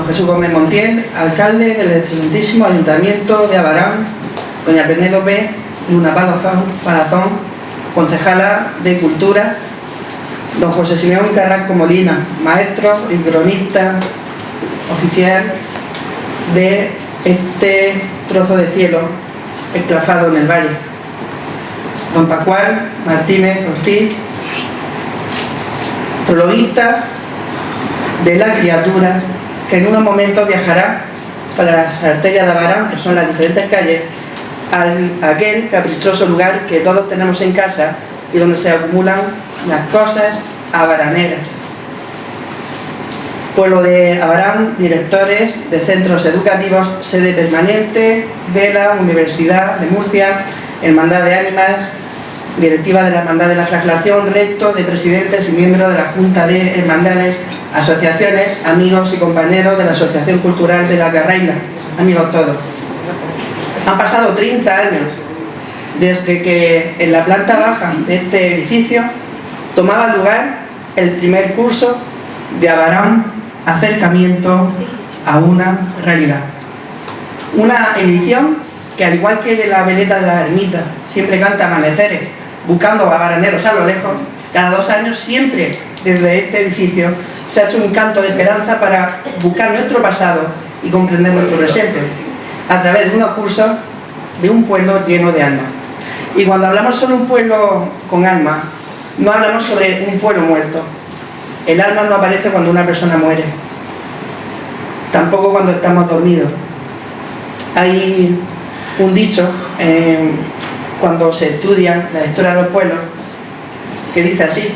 Jesús Gómez Montiel, alcalde del excelentísimo Ayuntamiento de Abarán, doña Penélope Luna Palazón, concejala de Cultura, don José Simeón Carrasco Molina, maestro y cronista oficial de este trozo de cielo esclavado en el valle, don Pascual Martínez Ortiz, prologuista de la criatura que en unos momentos viajará para las arterias de Abarán, que son las diferentes calles, a aquel caprichoso lugar que todos tenemos en casa y donde se acumulan las cosas abaraneras. Pueblo de Abarán, directores de centros educativos, sede permanente de la Universidad de Murcia, Hermandad de Ánimas, directiva de la Hermandad de la Flagelación, recto de presidentes y miembros de la Junta de Hermandades, asociaciones, amigos y compañeros de la Asociación Cultural de la Carraila, amigos todos. Han pasado 30 años desde que en la planta baja de este edificio tomaba lugar el primer curso de Abarán, acercamiento a una realidad. Una edición que, al igual que la veleta de la ermita siempre canta amaneceres buscando abaraneros a lo lejos, cada 2 años siempre desde este edificio se ha hecho un canto de esperanza para buscar nuestro pasado y comprender nuestro presente a través de unos cursos de un pueblo lleno de alma. Y cuando hablamos sobre un pueblo con alma, no hablamos sobre un pueblo muerto. El alma no aparece cuando una persona muere, tampoco cuando estamos dormidos. Hay un dicho cuando se estudia la historia de los pueblos que dice así: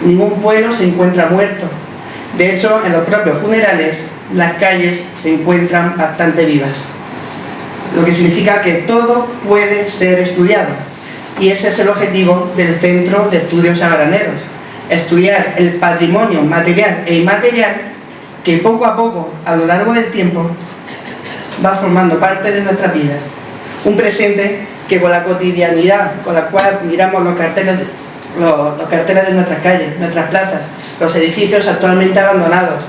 ningún pueblo se encuentra muerto. De hecho, en los propios funerales las calles se encuentran bastante vivas, lo que significa que todo puede ser estudiado, y ese es el objetivo del Centro de Estudios Abaraneros: estudiar el patrimonio material e inmaterial que poco a poco, a lo largo del tiempo, va formando parte de nuestras vidas. Un presente que, con la cotidianidad con la cual miramos los carteles de nuestras calles, nuestras plazas, los edificios actualmente abandonados,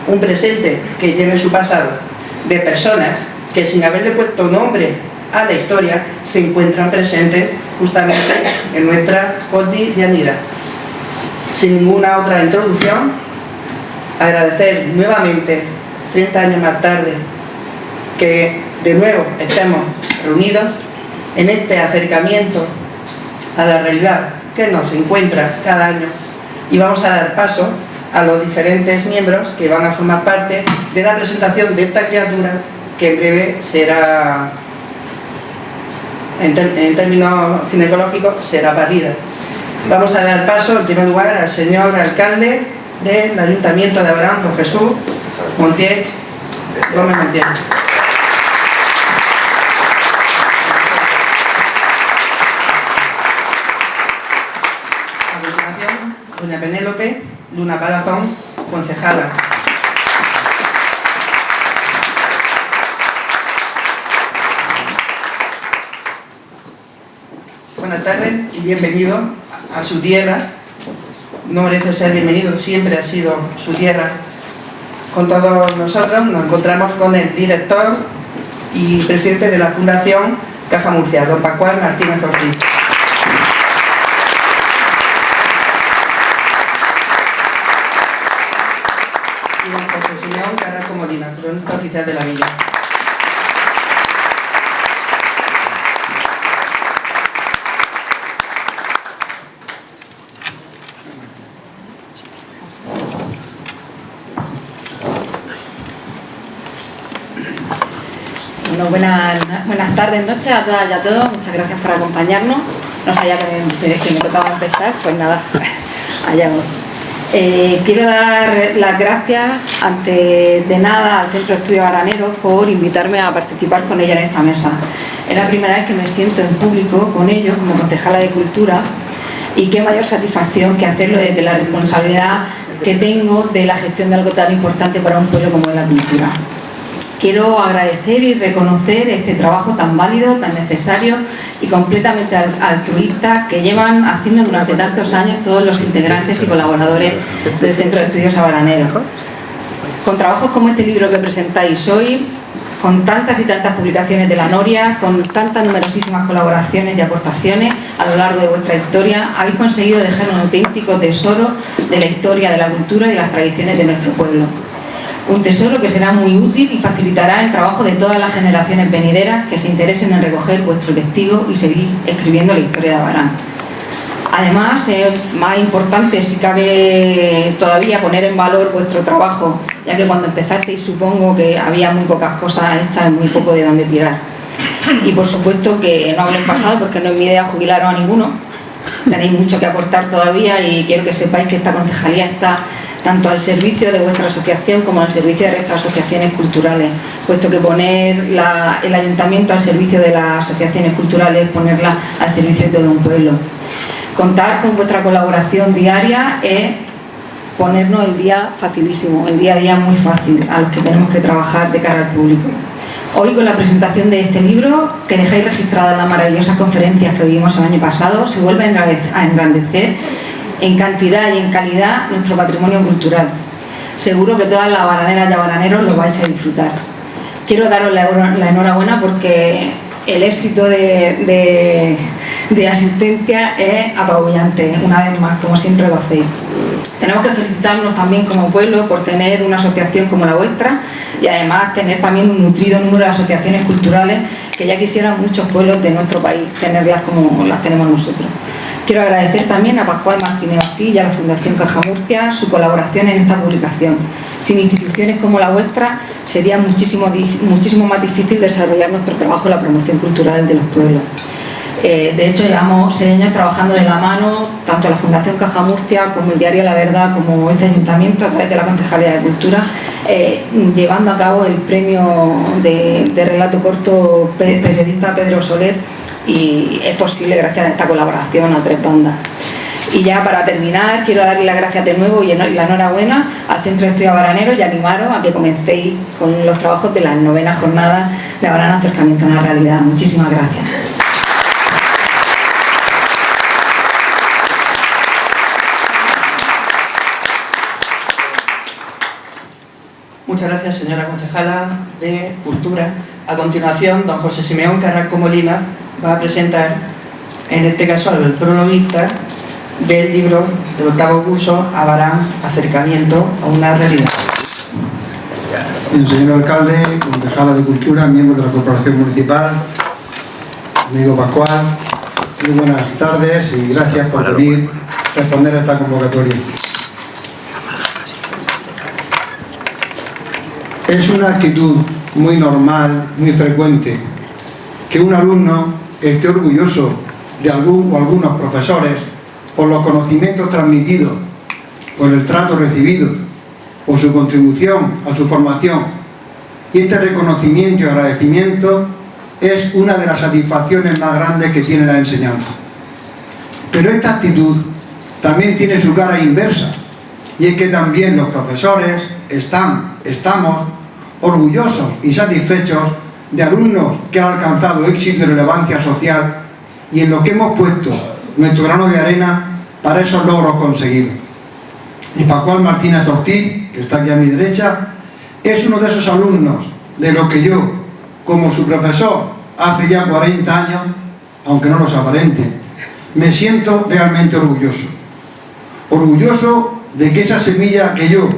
un presente que tiene su pasado, de personas que, sin haberle puesto nombre a la historia, se encuentran presentes justamente en nuestra cotidianidad. Sin ninguna otra introducción, agradecer nuevamente, 30 años más tarde, que de nuevo estemos reunidos en este acercamiento a la realidad que nos encuentra cada año, y vamos a dar paso a los diferentes miembros que van a formar parte de la presentación de esta criatura, que en breve será, en términos ginecológicos, será parida. Vamos a dar paso en primer lugar al señor alcalde del Ayuntamiento de Abarán, don Jesús Montiel Gómez Montiel. A continuación, doña Penélope Luna Palazón, concejala. Buenas tardes y bienvenido a su tierra. No merece ser bienvenido, siempre ha sido su tierra. Con todos nosotros nos encontramos con el director y presidente de la Fundación Caja Murcia, don Pascual Martínez Ortiz. Y don José Simeón Carrasco Molina, cronista oficial de la villa. Bueno, buenas tardes, noches a todas y a todos. Muchas gracias por acompañarnos. No sabía que me tocaba empezar, pues nada, allá voy. Quiero dar las gracias antes de nada al Centro de Estudios Abaraneros por invitarme a participar con ella en esta mesa. Es la primera vez que me siento en público con ellos como concejala de Cultura, y qué mayor satisfacción que hacerlo desde la responsabilidad que tengo de la gestión de algo tan importante para un pueblo como es la cultura. Quiero agradecer y reconocer este trabajo tan válido, tan necesario y completamente altruista que llevan haciendo durante tantos años todos los integrantes y colaboradores del Centro de Estudios Abaraneros. Con trabajos como este libro que presentáis hoy, con tantas y tantas publicaciones de la Noria, con tantas numerosísimas colaboraciones y aportaciones a lo largo de vuestra historia, habéis conseguido dejar un auténtico tesoro de la historia, de la cultura y de las tradiciones de nuestro pueblo. Un tesoro que será muy útil y facilitará el trabajo de todas las generaciones venideras que se interesen en recoger vuestro testigo y seguir escribiendo la historia de Abarán. Además, es más importante, si cabe todavía, poner en valor vuestro trabajo, ya que cuando empezasteis supongo que había muy pocas cosas hechas y muy poco de dónde tirar. Y por supuesto que no hablo en pasado, porque no es mi idea jubilaros a ninguno. Tenéis mucho que aportar todavía y quiero que sepáis que esta concejalía está tanto al servicio de vuestra asociación como al servicio de estas asociaciones culturales, puesto que poner el ayuntamiento al servicio de las asociaciones culturales es ponerla al servicio de todo un pueblo. Contar con vuestra colaboración diaria es ponernos el día facilísimo, el día a día muy fácil a los que tenemos que trabajar de cara al público. Hoy, con la presentación de este libro, que dejáis registradas en las maravillosas conferencias que vivimos el año pasado, se vuelve a engrandecer en cantidad y en calidad nuestro patrimonio cultural. Seguro que todas las bananeras y bananeros lo vais a disfrutar. Quiero daros la enhorabuena porque el éxito de asistencia es apabullante, una vez más, como siempre lo hacéis. Tenemos que felicitarnos también como pueblo por tener una asociación como la vuestra y además tener también un nutrido número de asociaciones culturales que ya quisieran muchos pueblos de nuestro país tenerlas como las tenemos nosotros. Quiero agradecer también a Pascual Martínez Ortiz y a la Fundación Caja Murcia su colaboración en esta publicación. Sin instituciones como la vuestra sería muchísimo más difícil desarrollar nuestro trabajo en la promoción cultural de los pueblos. De hecho, llevamos 6 años trabajando de la mano, tanto la Fundación Caja Murcia como el diario La Verdad, como este ayuntamiento a través de la Concejalía de Cultura, llevando a cabo el premio de relato corto periodista Pedro Soler, y es posible gracias a esta colaboración a 3 bandas. Y ya para terminar, quiero darle las gracias de nuevo y la enhorabuena al Centro de Estudios Abaranero y animaros a que comencéis con los trabajos de las 9ª jornadas de Abarán Acercamiento a la Realidad. Muchísimas gracias. Muchas gracias, señora concejala de Cultura. A continuación, don José Simeón Carrasco Molina va a presentar, en este caso, al prologuista del libro del 8º curso, Abarán, Acercamiento a una Realidad. Bien, señor alcalde, concejala de Cultura, miembro de la Corporación Municipal, amigo Pascual, muy buenas tardes y gracias por venir a responder a esta convocatoria. Es una actitud muy normal, muy frecuente, que un alumno esté orgulloso de algún o algunos profesores por los conocimientos transmitidos, por el trato recibido, por su contribución a su formación. Y este reconocimiento y agradecimiento es una de las satisfacciones más grandes que tiene la enseñanza. Pero esta actitud también tiene su cara inversa, y es que también los profesores estamos orgullosos y satisfechos de alumnos que han alcanzado éxito y relevancia social y en lo que hemos puesto nuestro grano de arena para esos logros conseguidos. Y Pascual Martínez Ortiz, que está aquí a mi derecha, es uno de esos alumnos de los que yo, como su profesor hace ya 40 años, aunque no los aparente, me siento realmente orgulloso. Orgulloso de que esa semilla que yo,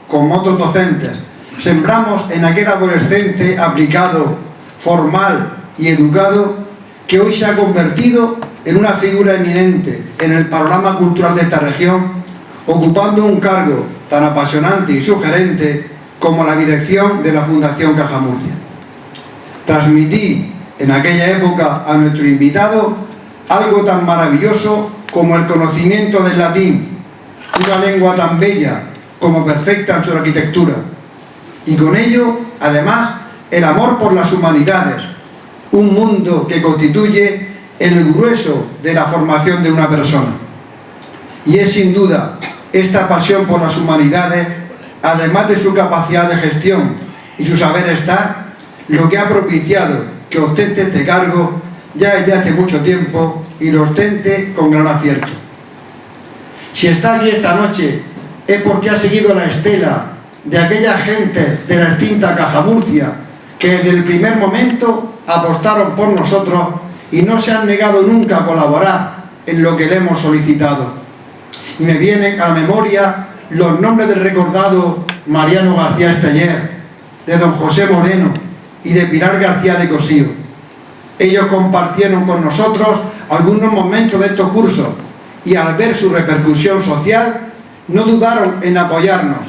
como otros docentes, sembramos en aquel adolescente aplicado, formal y educado, que hoy se ha convertido en una figura eminente en el panorama cultural de esta región, ocupando un cargo tan apasionante y sugerente como la dirección de la Fundación Caja Murcia. Transmití en aquella época a nuestro invitado algo tan maravilloso como el conocimiento del latín, una lengua tan bella como perfecta en su arquitectura, y con ello, además, el amor por las humanidades, un mundo que constituye el grueso de la formación de una persona. Y es sin duda esta pasión por las humanidades, además de su capacidad de gestión y su saber estar, lo que ha propiciado que ostente este cargo ya desde hace mucho tiempo y lo ostente con gran acierto. Si está aquí esta noche es porque ha seguido la estela de aquella gente de la extinta Caja Murcia que desde el primer momento apostaron por nosotros y no se han negado nunca a colaborar en lo que le hemos solicitado. Y me vienen a la memoria los nombres del recordado Mariano García Esteller, de don José Moreno y de Pilar García de Cosío. Ellos compartieron con nosotros algunos momentos de estos cursos y al ver su repercusión social no dudaron en apoyarnos.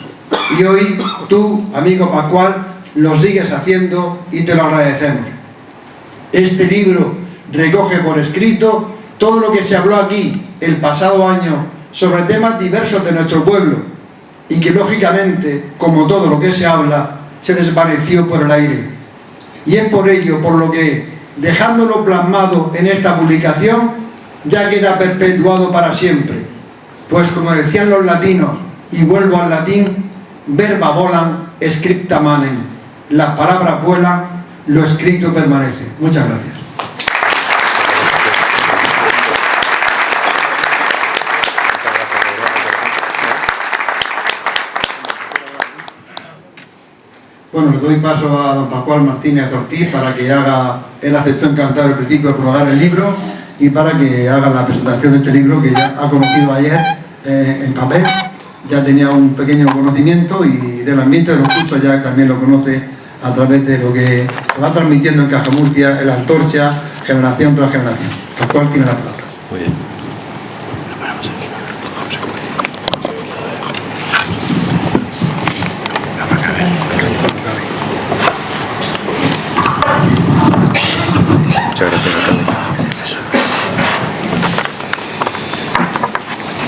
Y hoy tú, amigo Pascual, lo sigues haciendo y te lo agradecemos. Este libro recoge por escrito todo lo que se habló aquí el pasado año sobre temas diversos de nuestro pueblo y que lógicamente, como todo lo que se habla, se desvaneció por el aire. Y es por ello por lo que, dejándolo plasmado en esta publicación, ya queda perpetuado para siempre. Pues como decían los latinos, y vuelvo al latín, verba volant, scripta manem. Las palabras vuelan, lo escrito permanece. Muchas gracias. Bueno, le doy paso a don Pascual Martínez Ortiz para que haga, él aceptó encantado al principio de prologar el libro y para que haga la presentación de este libro que ya ha conocido ayer en papel, ya tenía un pequeño conocimiento y del ambiente de los cursos ya también lo conoce a través de lo que se va transmitiendo en Caja Murcia, en la antorcha, generación tras generación. Pascual tiene la palabra. Muy bien. Muchas gracias, alcalde.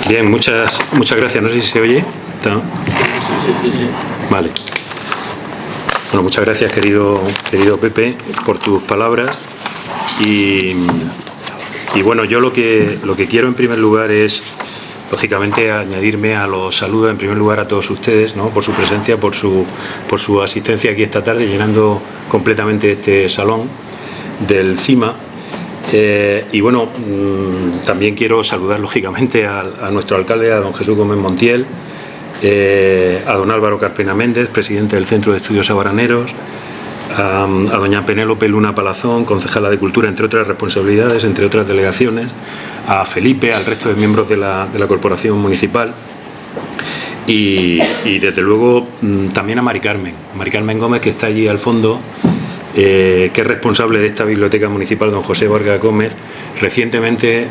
Bien, muchas gracias. No sé si se oye. ¿No? Sí. Vale. Bueno, muchas gracias, querido Pepe, por tus palabras. Y bueno, yo lo que quiero en primer lugar es, lógicamente, añadirme a los saludos en primer lugar a todos ustedes, ¿no? Por su presencia, por su asistencia aquí esta tarde, llenando completamente este salón del CIMA. Y bueno, también quiero saludar lógicamente a nuestro alcalde, a don Jesús Gómez Montiel, a don Álvaro Carpena Méndez, presidente del Centro de Estudios Abaraneros, a doña Penélope Luna Palazón, concejala de Cultura, entre otras responsabilidades, entre otras delegaciones, a Felipe, al resto de miembros de la Corporación Municipal y desde luego también a Mari Carmen Gómez, que está allí al fondo, que es responsable de esta biblioteca municipal, don José Vargas Gómez, recientemente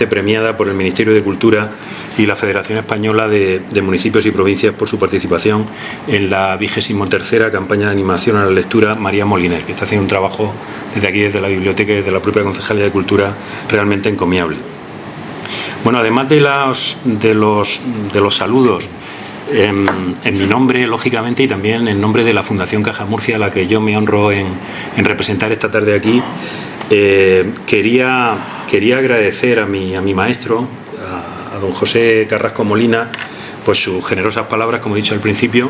premiada por el Ministerio de Cultura y la Federación Española de Municipios y Provincias por su participación en la 23ª campaña de animación a la lectura María Moliner, que está haciendo un trabajo desde aquí, desde la biblioteca y desde la propia Concejalía de Cultura, realmente encomiable. Bueno, además de los saludos, en mi nombre, lógicamente, y también en nombre de la Fundación Caja Murcia, a la que yo me honro en representar esta tarde aquí, quería agradecer a mi maestro, a don José Carrasco Molina, pues sus generosas palabras, como he dicho al principio,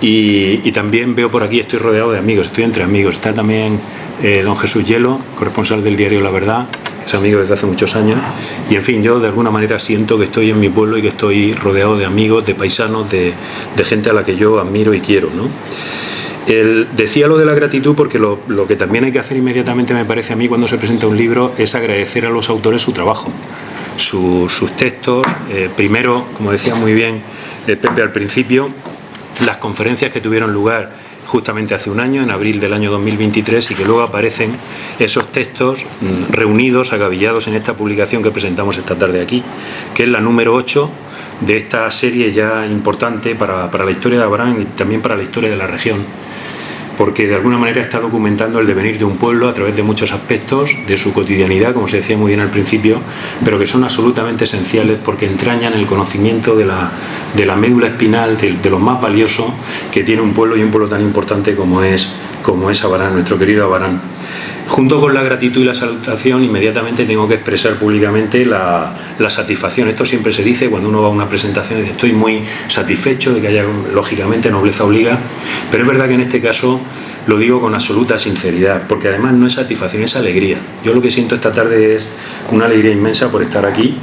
y también veo por aquí, estoy rodeado de amigos, estoy entre amigos. Está también don Jesús Hielo, corresponsal del diario La Verdad, es amigo desde hace muchos años, y en fin, yo de alguna manera siento que estoy en mi pueblo y que estoy rodeado de amigos, de paisanos, de gente a la que yo admiro y quiero, ¿no? Decía lo de la gratitud porque lo que también hay que hacer inmediatamente, me parece a mí, cuando se presenta un libro, es agradecer a los autores su trabajo, sus textos, primero, como decía muy bien Pepe al principio, las conferencias que tuvieron lugar justamente hace un año, en abril del año 2023, y que luego aparecen esos textos reunidos, agavillados en esta publicación que presentamos esta tarde aquí, que es la número 8 de esta serie ya importante para la historia de Abarán y también para la historia de la región, porque de alguna manera está documentando el devenir de un pueblo a través de muchos aspectos de su cotidianidad, como se decía muy bien al principio, pero que son absolutamente esenciales porque entrañan el conocimiento de la médula espinal, de lo más valioso que tiene un pueblo, y un pueblo tan importante como es Abarán, nuestro querido Abarán. Junto con la gratitud y la salutación, inmediatamente tengo que expresar públicamente la satisfacción. Esto siempre se dice cuando uno va a una presentación, dice, estoy muy satisfecho de que haya, lógicamente, nobleza obliga, pero es verdad que en este caso lo digo con absoluta sinceridad, porque además no es satisfacción, es alegría. Yo lo que siento esta tarde es una alegría inmensa por estar aquí.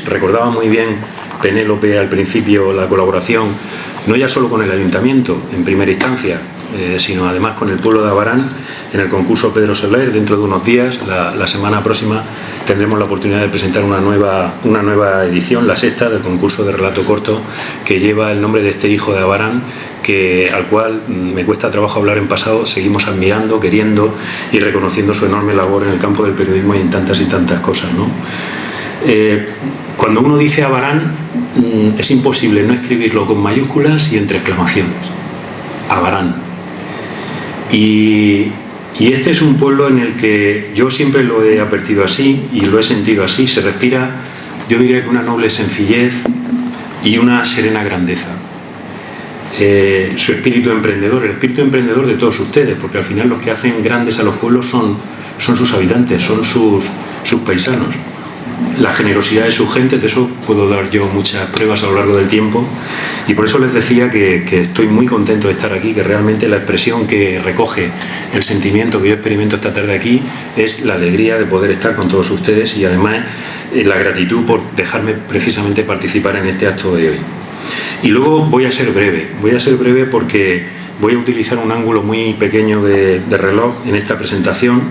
Recordaba muy bien Penélope al principio la colaboración no ya solo con el ayuntamiento en primera instancia, sino además con el pueblo de Abarán en el concurso Pedro Soler. Dentro de unos días, la semana próxima, tendremos la oportunidad de presentar una nueva edición, la sexta, del concurso de relato corto, que lleva el nombre de este hijo de Abarán, al cual me cuesta trabajo hablar en pasado. Seguimos admirando, queriendo y reconociendo su enorme labor en el campo del periodismo y en tantas y tantas cosas, ¿no? Cuando uno dice Abarán, es imposible no escribirlo con mayúsculas y entre exclamaciones. Abarán. Y este es un pueblo en el que yo siempre lo he advertido así y lo he sentido así. Se respira, yo diría que una noble sencillez y una serena grandeza. Su espíritu emprendedor, el espíritu emprendedor de todos ustedes, porque al final los que hacen grandes a los pueblos son sus habitantes, son sus paisanos. La generosidad de sus gentes, de eso puedo dar yo muchas pruebas a lo largo del tiempo, y por eso les decía que estoy muy contento de estar aquí, que realmente la expresión que recoge el sentimiento que yo experimento esta tarde aquí es la alegría de poder estar con todos ustedes y además la gratitud por dejarme precisamente participar en este acto de hoy. Y luego voy a ser breve porque voy a utilizar un ángulo muy pequeño de reloj en esta presentación.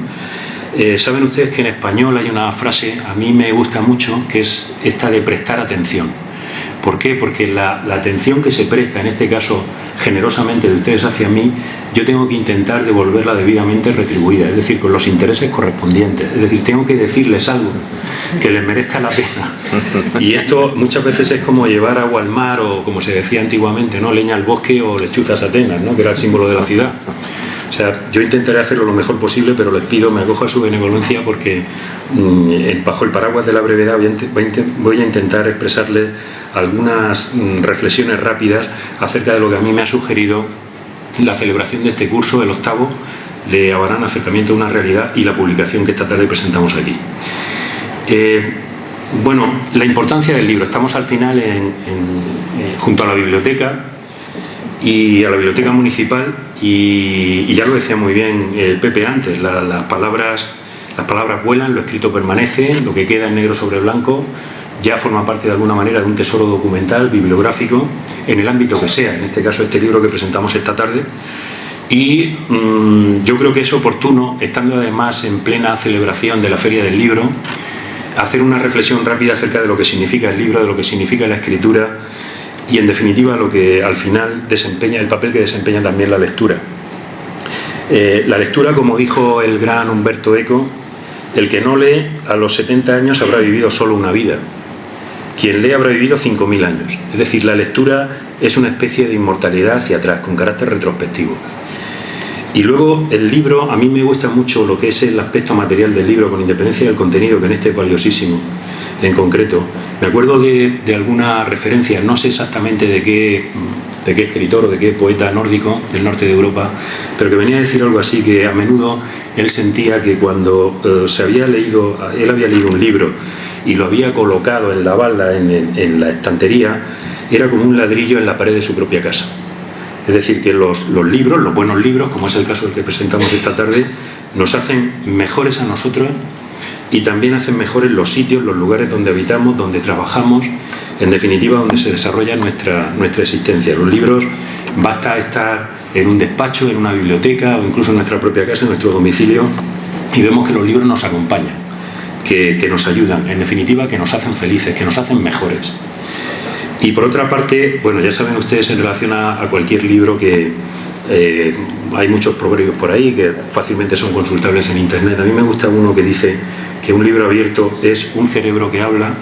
Saben ustedes que en español hay una frase, a mí me gusta mucho, que es esta de prestar atención. ¿Por qué? Porque la atención que se presta, en este caso generosamente de ustedes hacia mí, yo tengo que intentar devolverla debidamente retribuida, es decir, con los intereses correspondientes. Es decir, tengo que decirles algo que les merezca la pena. Y esto muchas veces es como llevar agua al mar, o como se decía antiguamente, ¿no?, leña al bosque o lechuzas a Atenas, ¿no?, que era el símbolo de la ciudad. O sea, yo intentaré hacerlo lo mejor posible, pero les pido, me acojo a su benevolencia porque bajo el paraguas de la brevedad voy a intentar expresarles algunas reflexiones rápidas acerca de lo que a mí me ha sugerido la celebración de este curso, el octavo, de Abarán, acercamiento a una realidad, y la publicación que esta tarde presentamos aquí. Bueno, la importancia del libro. Estamos al final junto a la biblioteca y a la biblioteca municipal, y ya lo decía muy bien Pepe antes, las palabras vuelan, lo escrito permanece, lo que queda en negro sobre blanco ya forma parte de alguna manera de un tesoro documental, bibliográfico, en el ámbito que sea, en este caso este libro que presentamos esta tarde. Y yo creo que es oportuno, estando además en plena celebración de la Feria del Libro, hacer una reflexión rápida acerca de lo que significa el libro, de lo que significa la escritura y, en definitiva, lo que al final desempeña, el papel que desempeña también la lectura. La lectura, como dijo el gran Umberto Eco, el que no lee a los 70 años habrá vivido solo una vida. Quien lee habrá vivido 5.000 años. Es decir, la lectura es una especie de inmortalidad hacia atrás, con carácter retrospectivo. Y luego el libro, a mí me gusta mucho lo que es el aspecto material del libro, con independencia del contenido, que en este es valiosísimo en concreto. Me acuerdo de alguna referencia, no sé exactamente de qué escritor o de qué poeta nórdico del norte de Europa, pero que venía a decir algo así, que a menudo él sentía que cuando él había leído un libro y lo había colocado en la balda, en la estantería, era como un ladrillo en la pared de su propia casa. Es decir, que los libros, los buenos libros, como es el caso del que presentamos esta tarde, nos hacen mejores a nosotros y también hacen mejores los sitios, los lugares donde habitamos, donde trabajamos, en definitiva, donde se desarrolla nuestra existencia. Los libros, basta estar en un despacho, en una biblioteca o incluso en nuestra propia casa, en nuestro domicilio, y vemos que los libros nos acompañan, que nos ayudan, en definitiva, que nos hacen felices, que nos hacen mejores. Y por otra parte, bueno, ya saben ustedes en relación a cualquier libro que hay muchos proverbios por ahí que fácilmente son consultables en internet. A mí me gusta uno que dice que un libro abierto es un cerebro que habla,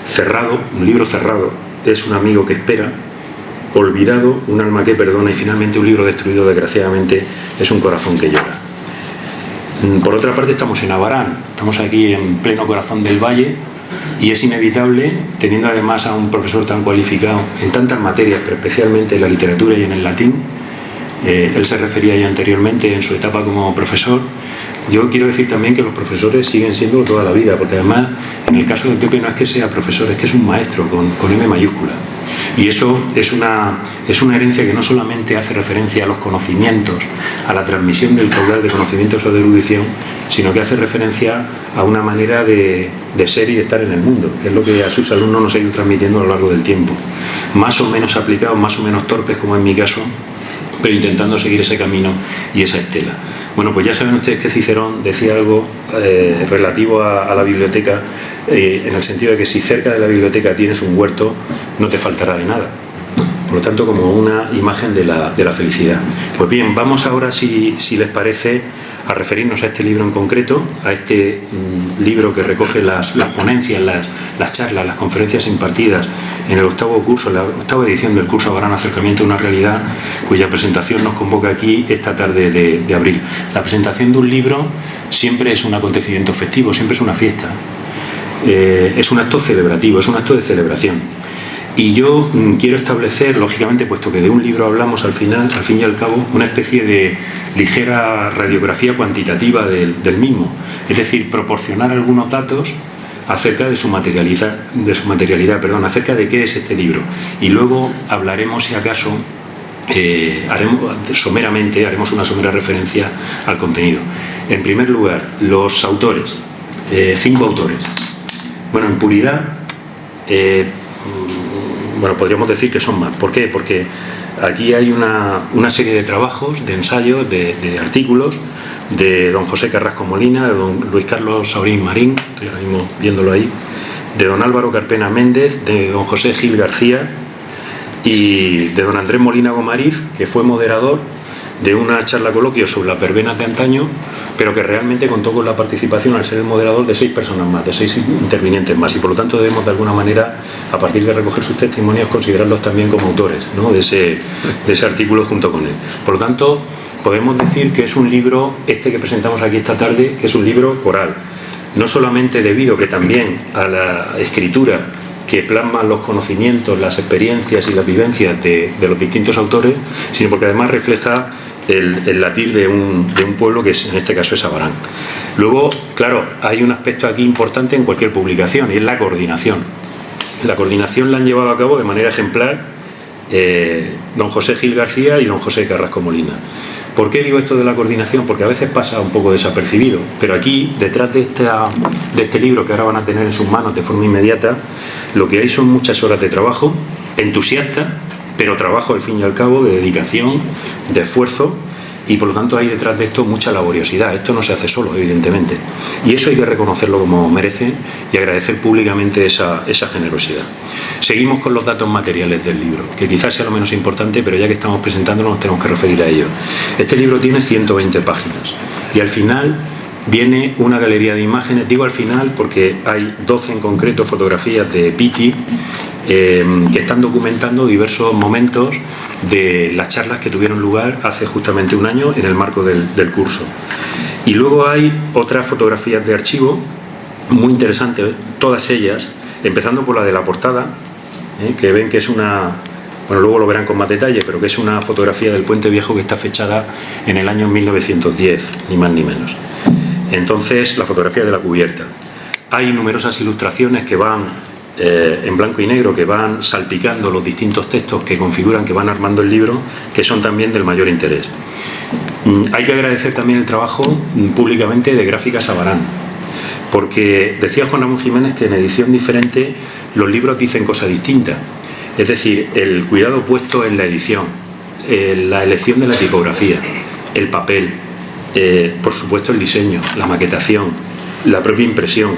cerrado, un libro cerrado es un amigo que espera, olvidado, un alma que perdona, y finalmente un libro destruido, desgraciadamente, es un corazón que llora. Por otra parte, estamos en Abarán, estamos aquí en pleno corazón del valle, y es inevitable, teniendo además a un profesor tan cualificado en tantas materias, pero especialmente en la literatura y en el latín. Él se refería ya anteriormente en su etapa como profesor. Yo quiero decir también que los profesores siguen siendo toda la vida, porque además en el caso de Pepe no es que sea profesor, es que es un maestro con M mayúscula. Y eso es una herencia que no solamente hace referencia a los conocimientos, a la transmisión del caudal de conocimientos o de erudición, sino que hace referencia a una manera de ser y de estar en el mundo, que es lo que a sus alumnos nos ha ido transmitiendo a lo largo del tiempo. más o menos aplicados, más o menos torpes, como en mi caso, pero intentando seguir ese camino y esa estela. Bueno, pues ya saben ustedes que Cicerón decía algo relativo a la biblioteca, en el sentido de que si cerca de la biblioteca tienes un huerto, no te faltará de nada. Por lo tanto, como una imagen de la felicidad. Pues bien, vamos ahora, si les parece, a referirnos a este libro en concreto, a este libro que recoge las ponencias, las charlas, las conferencias impartidas en el octavo curso, la octava edición del curso Abarán, Acercamiento a una realidad, cuya presentación nos convoca aquí esta tarde de abril. La presentación de un libro siempre es un acontecimiento festivo, siempre es una fiesta, es un acto celebrativo, es un acto de celebración. Y yo quiero establecer, lógicamente, puesto que de un libro hablamos al fin y al cabo, una especie de ligera radiografía cuantitativa del mismo. Es decir, proporcionar algunos datos acerca de su materialidad, acerca de qué es este libro. Y luego hablaremos, si acaso, haremos una somera referencia al contenido. En primer lugar, los autores, 5 autores. Bueno, en puridad, bueno, podríamos decir que son más. ¿Por qué? Porque aquí hay una serie de trabajos, de ensayos, de artículos de don José Carrasco Molina, de don Luis Carlos Saurín Marín, estoy ahora mismo viéndolo ahí, de don Álvaro Carpena Méndez, de don José Gil García y de don Andrés Molina Gomariz, que fue moderador de una charla coloquio sobre las verbenas de antaño, pero que realmente contó con la participación, al ser el moderador, de 6 personas más, de 6 intervinientes más, y por lo tanto debemos de alguna manera, a partir de recoger sus testimonios, considerarlos también como autores, ¿no?, de ese artículo junto con él. Por lo tanto, podemos decir que es un libro, este que presentamos aquí esta tarde, que es un libro coral, no solamente debido que también a la escritura que plasma los conocimientos, las experiencias y las vivencias de los distintos autores, sino porque además refleja el latir de un pueblo que en este caso es Abarán. Luego, claro, hay un aspecto aquí importante en cualquier publicación, y es la coordinación. La coordinación la han llevado a cabo de manera ejemplar don José Gil García y don José Carrasco Molina. ¿Por qué digo esto de la coordinación? Porque a veces pasa un poco desapercibido, pero aquí, detrás de este libro que ahora van a tener en sus manos de forma inmediata, lo que hay son muchas horas de trabajo, entusiasta, pero trabajo al fin y al cabo, de dedicación, de esfuerzo, y por lo tanto hay detrás de esto mucha laboriosidad. Esto no se hace solo, evidentemente, y eso hay que reconocerlo como merece y agradecer públicamente esa generosidad. Seguimos con los datos materiales del libro, que quizás sea lo menos importante, pero ya que estamos presentándolo nos tenemos que referir a ello. Este libro tiene 120 páginas y al final viene una galería de imágenes. Digo al final porque hay 12 en concreto fotografías de Pitti, que están documentando diversos momentos de las charlas que tuvieron lugar hace justamente un año en el marco del curso. Y luego hay otras fotografías de archivo muy interesantes, todas ellas, empezando por la de la portada, que ven que es una, bueno, luego lo verán con más detalle, pero que es una fotografía del Puente Viejo que está fechada en el año 1910, ni más ni menos. Entonces, la fotografía de la cubierta. Hay numerosas ilustraciones que van en blanco y negro, que van salpicando los distintos textos que configuran, que van armando el libro, que son también del mayor interés. Hay que agradecer también el trabajo públicamente de Gráficas Abarán, porque decía Juan Ramón Jiménez que en edición diferente los libros dicen cosas distintas, es decir, el cuidado puesto en la edición, la elección de la tipografía, el papel, por supuesto el diseño, la maquetación, la propia impresión.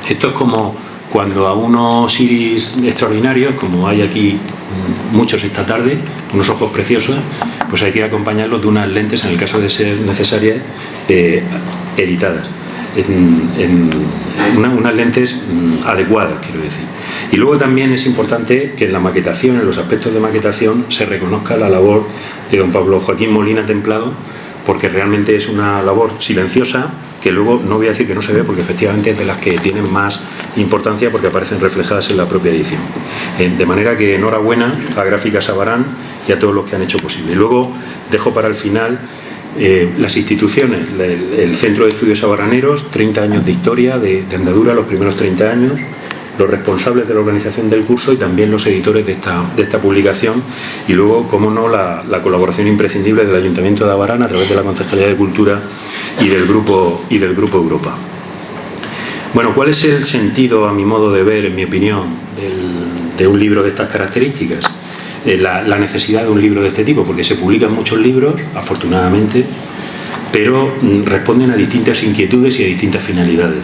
Esto es como cuando a unos iris extraordinarios, como hay aquí muchos esta tarde, unos ojos preciosos, pues hay que acompañarlos de unas lentes, en el caso de ser necesarias, editadas, unas lentes adecuadas, quiero decir. Y luego también es importante que en la maquetación, en los aspectos de maquetación, se reconozca la labor de don Pablo Joaquín Molina Templado, porque realmente es una labor silenciosa, que luego no voy a decir que no se ve, porque efectivamente es de las que tienen más importancia porque aparecen reflejadas en la propia edición. De manera que enhorabuena a Gráficas Abarán y a todos los que han hecho posible. Y luego dejo para el final las instituciones, el Centro de Estudios Abaraneros, 30 años de historia, de andadura, los primeros 30 años, los responsables de la organización del curso y también los editores de esta publicación, y luego, como no, la colaboración imprescindible del Ayuntamiento de Abarán a través de la Concejalía de Cultura y del Grupo Europa. Bueno, ¿cuál es el sentido, a mi modo de ver, en mi opinión, de un libro de estas características, la necesidad de un libro de este tipo, porque se publican muchos libros, afortunadamente, pero responden a distintas inquietudes y a distintas finalidades.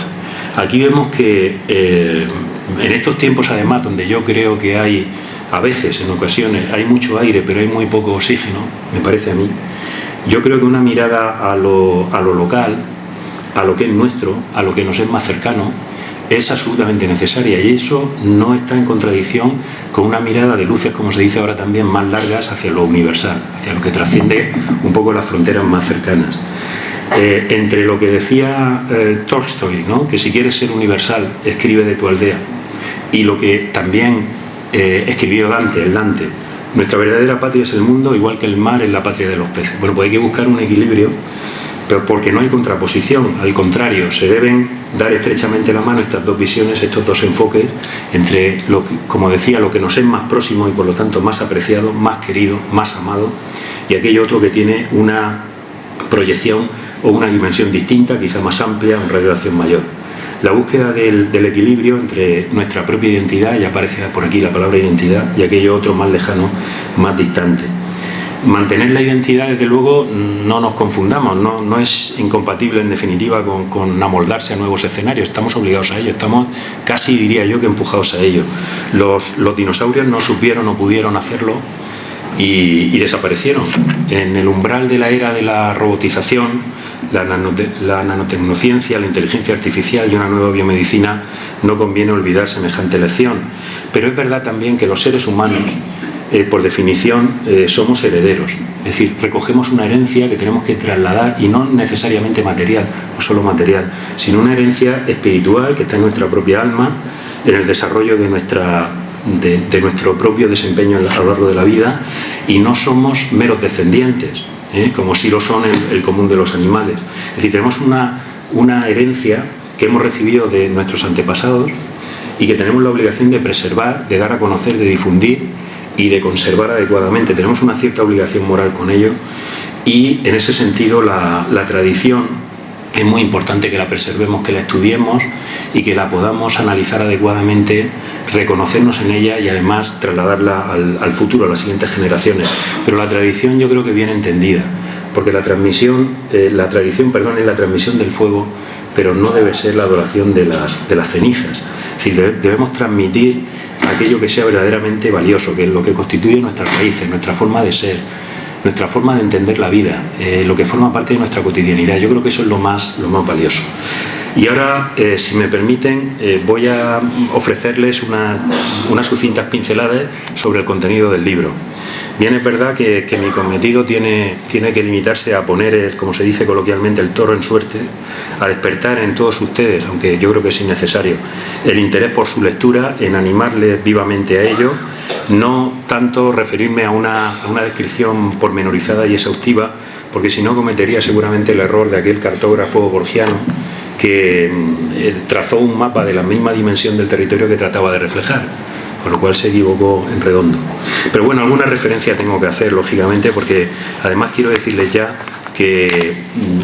Aquí vemos que en estos tiempos, además, donde yo creo que hay, a veces, en ocasiones, hay mucho aire, pero hay muy poco oxígeno, me parece a mí, yo creo que una mirada a lo local, a lo que es nuestro, a lo que nos es más cercano, es absolutamente necesaria, y eso no está en contradicción con una mirada de luces, como se dice ahora también, más largas hacia lo universal, hacia lo que trasciende un poco las fronteras más cercanas. Entre lo que decía Tolstoy, ¿no?, que si quieres ser universal, escribe de tu aldea, y lo que también escribió Dante, el Dante, nuestra verdadera patria es el mundo, igual que el mar es la patria de los peces. Bueno, pues hay que buscar un equilibrio, pero porque no hay contraposición, al contrario, se deben dar estrechamente la mano estas dos visiones, estos dos enfoques, entre, como decía, lo que nos es más próximo y por lo tanto más apreciado, más querido, más amado, y aquello otro que tiene una proyección o una dimensión distinta, quizá más amplia, un radio de acción mayor. La búsqueda del equilibrio entre nuestra propia identidad, ya aparece por aquí la palabra identidad, y aquello otro más lejano, más distante. Mantener la identidad, desde luego, no nos confundamos, no es incompatible en definitiva con amoldarse a nuevos escenarios, estamos obligados a ello, estamos casi, diría yo, que empujados a ello. Los dinosaurios no supieron o pudieron hacerlo y desaparecieron. En el umbral de la era de la robotización, la nanotecnociencia, la inteligencia artificial y una nueva biomedicina, no conviene olvidar semejante lección. Pero es verdad también que los seres humanos, por definición, somos herederos. Es decir, recogemos una herencia que tenemos que trasladar, y no necesariamente material, no solo material, sino una herencia espiritual que está en nuestra propia alma, en el desarrollo de nuestro propio desempeño a lo largo de la vida, y no somos meros descendientes, como sí lo son el común de los animales. Es decir, tenemos una herencia que hemos recibido de nuestros antepasados y que tenemos la obligación de preservar, de dar a conocer, de difundir y de conservar adecuadamente. Tenemos una cierta obligación moral con ello, y en ese sentido la tradición es muy importante que la preservemos, que la estudiemos y que la podamos analizar adecuadamente, reconocernos en ella y además trasladarla al futuro, a las siguientes generaciones. Pero la tradición yo creo que bien entendida, porque la tradición es la transmisión del fuego, pero no debe ser la adoración de las cenizas. Es decir, debemos transmitir aquello que sea verdaderamente valioso, que es lo que constituye nuestras raíces, nuestra forma de ser, nuestra forma de entender la vida, lo que forma parte de nuestra cotidianidad. Yo creo que eso es lo más valioso. Y ahora, si me permiten, voy a ofrecerles unas sucintas pinceladas sobre el contenido del libro. Bien, es verdad que mi cometido tiene que limitarse a poner, como se dice coloquialmente, el toro en suerte, a despertar en todos ustedes, aunque yo creo que es innecesario, el interés por su lectura, en animarles vivamente a ello, no tanto referirme a una descripción pormenorizada y exhaustiva, porque si no cometería seguramente el error de aquel cartógrafo borgiano que trazó un mapa de la misma dimensión del territorio que trataba de reflejar, con lo cual se equivocó en redondo. Pero bueno, alguna referencia tengo que hacer, lógicamente, porque además quiero decirles ya que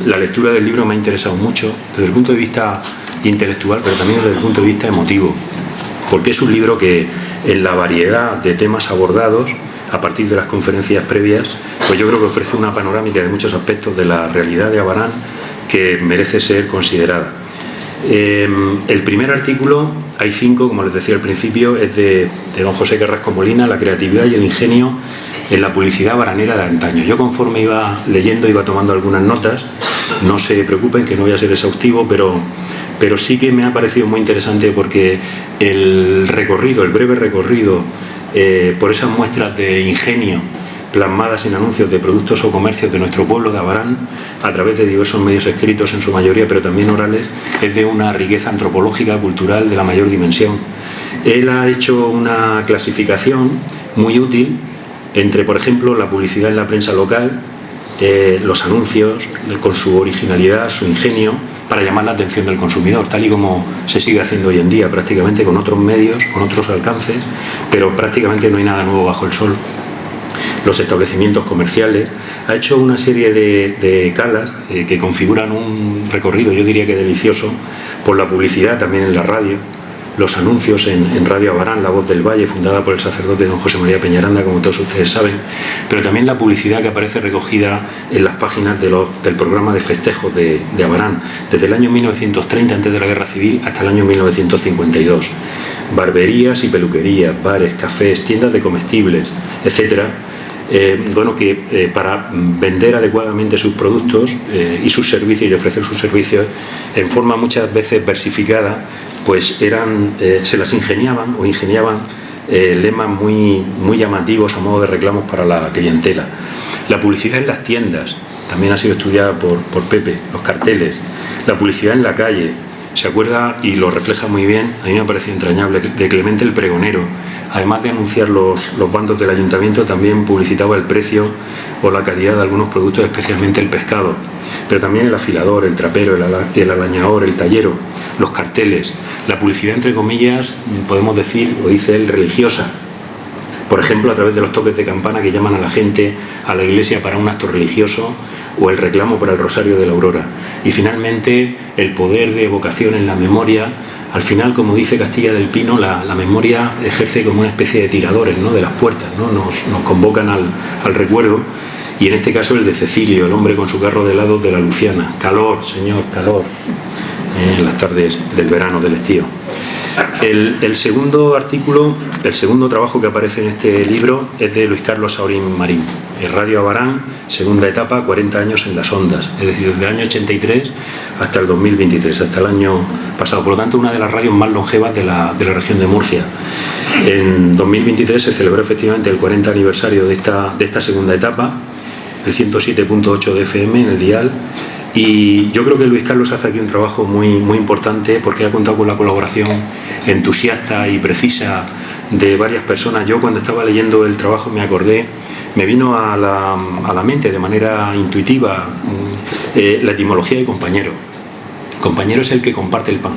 la lectura del libro me ha interesado mucho desde el punto de vista intelectual, pero también desde el punto de vista emotivo, porque es un libro que, en la variedad de temas abordados a partir de las conferencias previas, pues yo creo que ofrece una panorámica de muchos aspectos de la realidad de Abarán que merece ser considerada. El primer artículo, hay 5, como les decía al principio, es de don José Carrasco Molina, La creatividad y el ingenio en la publicidad baranera de antaño. Yo, conforme iba leyendo, iba tomando algunas notas. No se preocupen que no voy a ser exhaustivo, pero sí que me ha parecido muy interesante, porque el breve recorrido por esas muestras de ingenio plasmadas en anuncios de productos o comercios de nuestro pueblo de Abarán, a través de diversos medios escritos en su mayoría, pero también orales, es de una riqueza antropológica, cultural de la mayor dimensión. Él ha hecho una clasificación muy útil entre, por ejemplo, la publicidad en la prensa local, los anuncios, con su originalidad, su ingenio, para llamar la atención del consumidor, tal y como se sigue haciendo hoy en día, prácticamente con otros medios, con otros alcances, pero prácticamente no hay nada nuevo bajo el sol. Los establecimientos comerciales, ha hecho una serie de calas que configuran un recorrido, yo diría que delicioso, por la publicidad, también en la radio, los anuncios en Radio Abarán, La Voz del Valle, fundada por el sacerdote don José María Peñaranda, como todos ustedes saben, pero también la publicidad que aparece recogida en las páginas del programa de festejos de Abarán, desde el año 1930, antes de la Guerra Civil, hasta el año 1952. Barberías y peluquerías, bares, cafés, tiendas de comestibles, etcétera. Para vender adecuadamente sus productos y sus servicios y ofrecer sus servicios en forma muchas veces versificada, pues se las ingeniaban lemas muy llamativos a modo de reclamos para la clientela. La publicidad en las tiendas también ha sido estudiada por Pepe, los carteles, la publicidad en la calle. Se acuerda, y lo refleja muy bien, a mí me ha parecido entrañable, de Clemente el Pregonero. Además de anunciar los bandos del ayuntamiento, también publicitaba el precio o la calidad de algunos productos, especialmente el pescado. Pero también el afilador, el trapero, el alañador, el tallero, los carteles. La publicidad, entre comillas, podemos decir, o dice él, religiosa. Por ejemplo, a través de los toques de campana que llaman a la gente a la iglesia para un acto religioso, o el reclamo para el Rosario de la Aurora. Y finalmente, el poder de evocación en la memoria. Al final, como dice Castilla del Pino, la memoria ejerce como una especie de tiradores, ¿no?, de las puertas, ¿no? Nos convocan al recuerdo, y en este caso el de Cecilio, el hombre con su carro de helados de la Luciana. Calor, señor, calor, en las tardes del verano, del estío. El segundo artículo, el segundo trabajo que aparece en este libro es de Luis Carlos Saurín Marín. Radio Abarán, segunda etapa, 40 años en las ondas, es decir, desde el año 83 hasta el 2023, hasta el año pasado. Por lo tanto, una de las radios más longevas de la región de Murcia. En 2023 se celebró efectivamente el 40 aniversario de esta segunda etapa, el 107.8 de FM en el dial. Y yo creo que Luis Carlos hace aquí un trabajo muy importante, porque ha contado con la colaboración entusiasta y precisa de varias personas. Yo, cuando estaba leyendo el trabajo, me vino a la mente de manera intuitiva la etimología de compañero. Compañero es el que comparte el pan.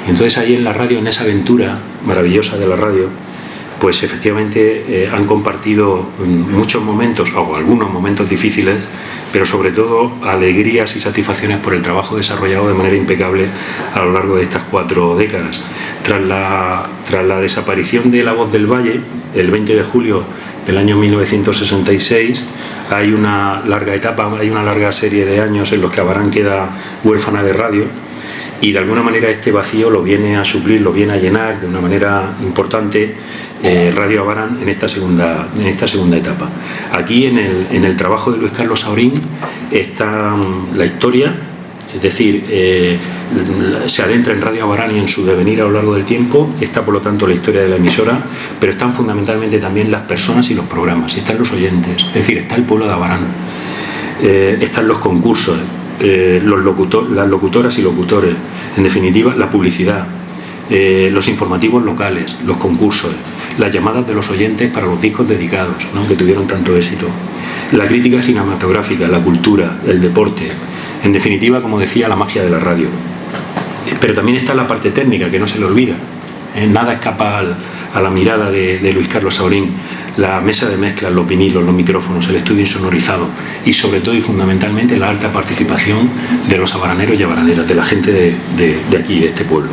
Y entonces ahí en la radio, en esa aventura maravillosa de la radio, pues efectivamente han compartido muchos momentos, o algunos momentos difíciles, pero sobre todo alegrías y satisfacciones por el trabajo desarrollado de manera impecable a lo largo de estas 4 décadas. Tras la desaparición de La Voz del Valle, el 20 de julio del año 1966, hay una larga etapa, hay una larga serie de años en los que Abarán queda huérfana de radio, y de alguna manera este vacío lo viene a suplir, lo viene a llenar de una manera importante Radio Abarán en esta segunda etapa. Aquí en el trabajo de Luis Carlos Saurín está la historia, es decir, se adentra en Radio Abarán y en su devenir a lo largo del tiempo. Está, por lo tanto, la historia de la emisora, pero están fundamentalmente también las personas y los programas, están los oyentes, es decir, está el pueblo de Abarán, están los concursos, las locutoras y locutores, en definitiva, la publicidad, los informativos locales, los concursos, las llamadas de los oyentes para los discos dedicados, ¿no?, que tuvieron tanto éxito, la crítica cinematográfica, la cultura, el deporte, en definitiva, como decía, la magia de la radio. Pero también está la parte técnica, que no se le olvida. Nada escapa a la mirada de Luis Carlos Saurín. La mesa de mezclas, los vinilos, los micrófonos, el estudio insonorizado, y sobre todo y fundamentalmente la alta participación de los abaraneros y abaraneras, de la gente de aquí, de este pueblo.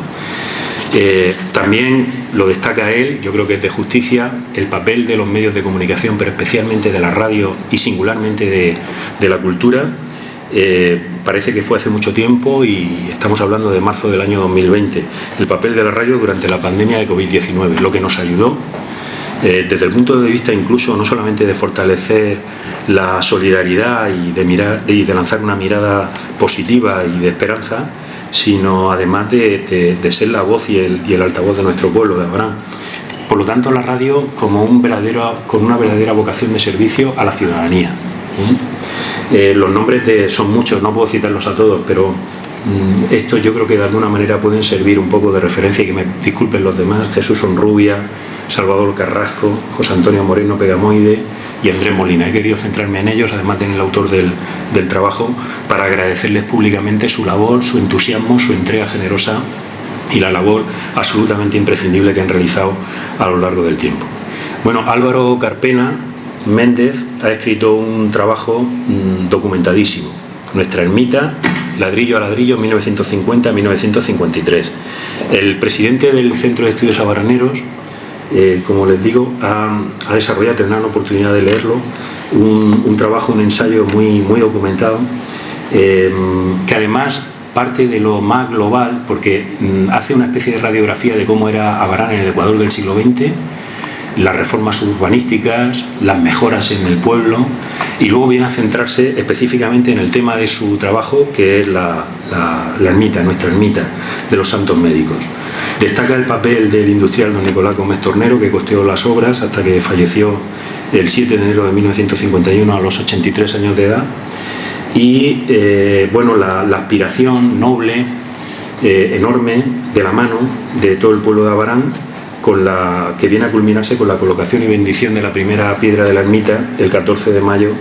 También lo destaca él, yo creo que es de justicia, el papel de los medios de comunicación, pero especialmente de la radio y singularmente de la cultura. Parece que fue hace mucho tiempo y estamos hablando de marzo del año 2020. El papel de la radio durante la pandemia de COVID-19, lo que nos ayudó desde el punto de vista incluso no solamente de fortalecer la solidaridad y de lanzar una mirada positiva y de esperanza, sino además de ser la voz y el altavoz de nuestro pueblo, de Abarán. Por lo tanto, la radio con una verdadera vocación de servicio a la ciudadanía. Los nombres son muchos, no puedo citarlos a todos, pero estos yo creo que de alguna manera pueden servir un poco de referencia, y que me disculpen los demás: Jesús Onrubia, Salvador Carrasco, José Antonio Moreno Pegamoide y Andrés Molina. He querido centrarme en ellos, además de en el autor del trabajo, para agradecerles públicamente su labor, su entusiasmo, su entrega generosa y la labor absolutamente imprescindible que han realizado a lo largo del tiempo. Bueno, Álvaro Carpena Méndez ha escrito un trabajo documentadísimo: Nuestra ermita, ladrillo a ladrillo, 1950-1953. El presidente del Centro de Estudios Abaraneros, como les digo, ha desarrollado, tendrán la oportunidad de leerlo, un trabajo, un ensayo muy documentado, que además parte de lo más global, porque hace una especie de radiografía de cómo era Abarán en el Ecuador del siglo XX, las reformas urbanísticas, las mejoras en el pueblo, y luego viene a centrarse específicamente en el tema de su trabajo, que es la ermita, nuestra ermita de los Santos Médicos. Destaca el papel del industrial don Nicolás Gómez Tornero, que costeó las obras hasta que falleció el 7 de enero de 1951 a los 83 años de edad. Y la aspiración noble, enorme, de la mano de todo el pueblo de Abarán, que viene a culminarse con la colocación y bendición de la primera piedra de la ermita el 14 de mayo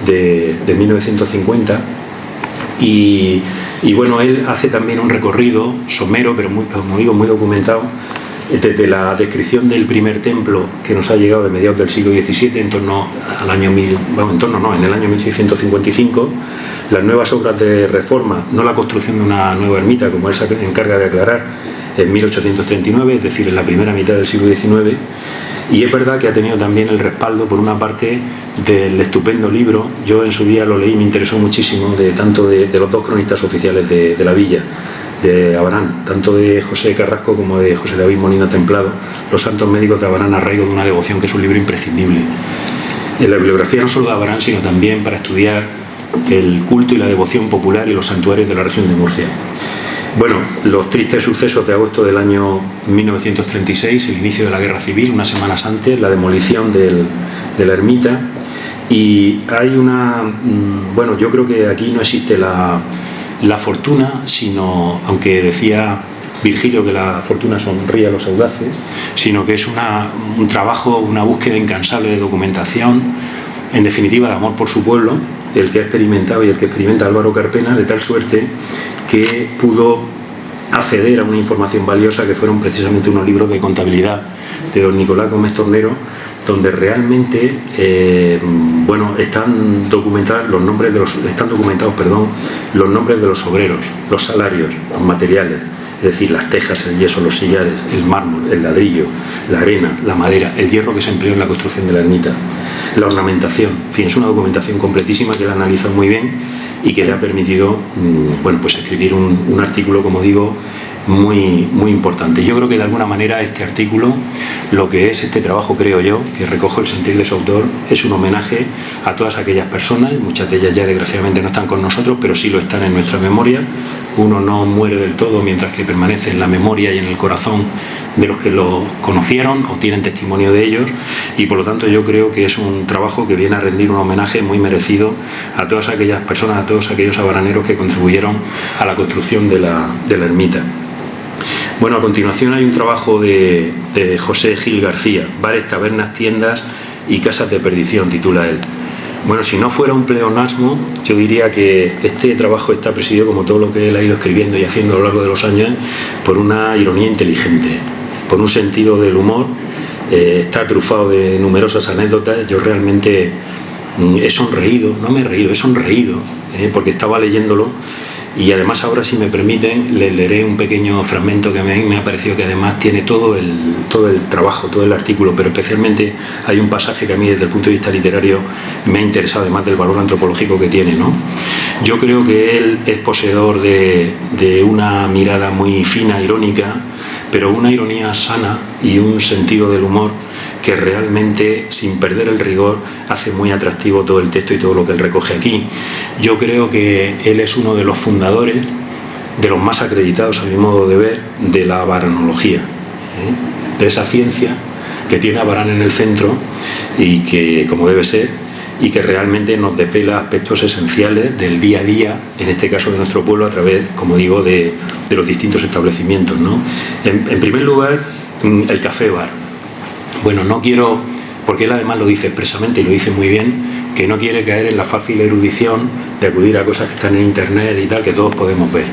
de 1950. Y él hace también un recorrido somero, pero muy, como digo, muy documentado, desde la descripción del primer templo, que nos ha llegado de mediados del siglo XVII, en el año 1655, las nuevas obras de reforma, no la construcción de una nueva ermita, como él se encarga de aclarar, en 1839, es decir, en la primera mitad del siglo XIX, y es verdad que ha tenido también el respaldo, por una parte, del estupendo libro, yo en su día lo leí y me interesó muchísimo, tanto de los dos cronistas oficiales de la villa, de Abarán, tanto de José Carrasco como de José David Molina Templado, Los Santos Médicos de Abarán, arraigo de una devoción, que es un libro imprescindible. En la bibliografía no solo de Abarán, sino también para estudiar el culto y la devoción popular y los santuarios de la región de Murcia. Bueno, los tristes sucesos de agosto del año 1936, el inicio de la Guerra Civil, unas semanas antes, la demolición de la ermita, y hay yo creo que aquí no existe la fortuna, sino, aunque decía Virgilio que la fortuna sonríe a los audaces, sino que es un trabajo, una búsqueda incansable de documentación, en definitiva de amor por su pueblo, el que ha experimentado y el que experimenta Álvaro Carpena, de tal suerte que pudo acceder a una información valiosa, que fueron precisamente unos libros de contabilidad de don Nicolás Gómez Tornero, donde realmente están documentados los nombres de los obreros, los salarios, los materiales, es decir, las tejas, el yeso, los sillares, el mármol, el ladrillo, la arena, la madera, el hierro que se empleó en la construcción de la ermita, la ornamentación. En fin, es una documentación completísima que la analiza muy bien y que le ha permitido escribir un artículo, como digo, muy importante. Yo creo que de alguna manera este artículo, lo que es este trabajo, creo yo, que recojo el sentir de su autor, es un homenaje a todas aquellas personas, muchas de ellas ya desgraciadamente no están con nosotros, pero sí lo están en nuestra memoria. Uno no muere del todo mientras que permanece en la memoria y en el corazón de los que lo conocieron o tienen testimonio de ellos, y por lo tanto yo creo que es un trabajo que viene a rendir un homenaje muy merecido a todas aquellas personas, a todos aquellos abaraneros que contribuyeron a la construcción de la ermita. Bueno, a continuación hay un trabajo de José Gil García, Bares, tabernas, tiendas y casas de perdición, titula él. Bueno, si no fuera un pleonasmo, yo diría que este trabajo está presidido, como todo lo que él ha ido escribiendo y haciendo a lo largo de los años, por una ironía inteligente, por un sentido del humor, está trufado de numerosas anécdotas. Yo realmente he sonreído, no me he reído, he sonreído, porque estaba leyéndolo. Y además ahora, si me permiten, les leeré un pequeño fragmento que me ha parecido que además tiene todo el trabajo, todo el artículo, pero especialmente hay un pasaje que a mí desde el punto de vista literario me ha interesado, además del valor antropológico que tiene, ¿no? Yo creo que él es poseedor de una mirada muy fina, irónica, pero una ironía sana y un sentido del humor que realmente, sin perder el rigor, hace muy atractivo todo el texto y todo lo que él recoge aquí. Yo creo que él es uno de los fundadores, de los más acreditados, a mi modo de ver, de la abaranología, de esa ciencia que tiene Abarán en el centro y que, como debe ser, y que realmente nos desvela aspectos esenciales del día a día, en este caso de nuestro pueblo, a través, como digo, de los distintos establecimientos, ¿no? En primer lugar, el café-bar. Bueno, no quiero, porque él además lo dice expresamente y lo dice muy bien, que no quiere caer en la fácil erudición de acudir a cosas que están en internet y tal, que todos podemos ver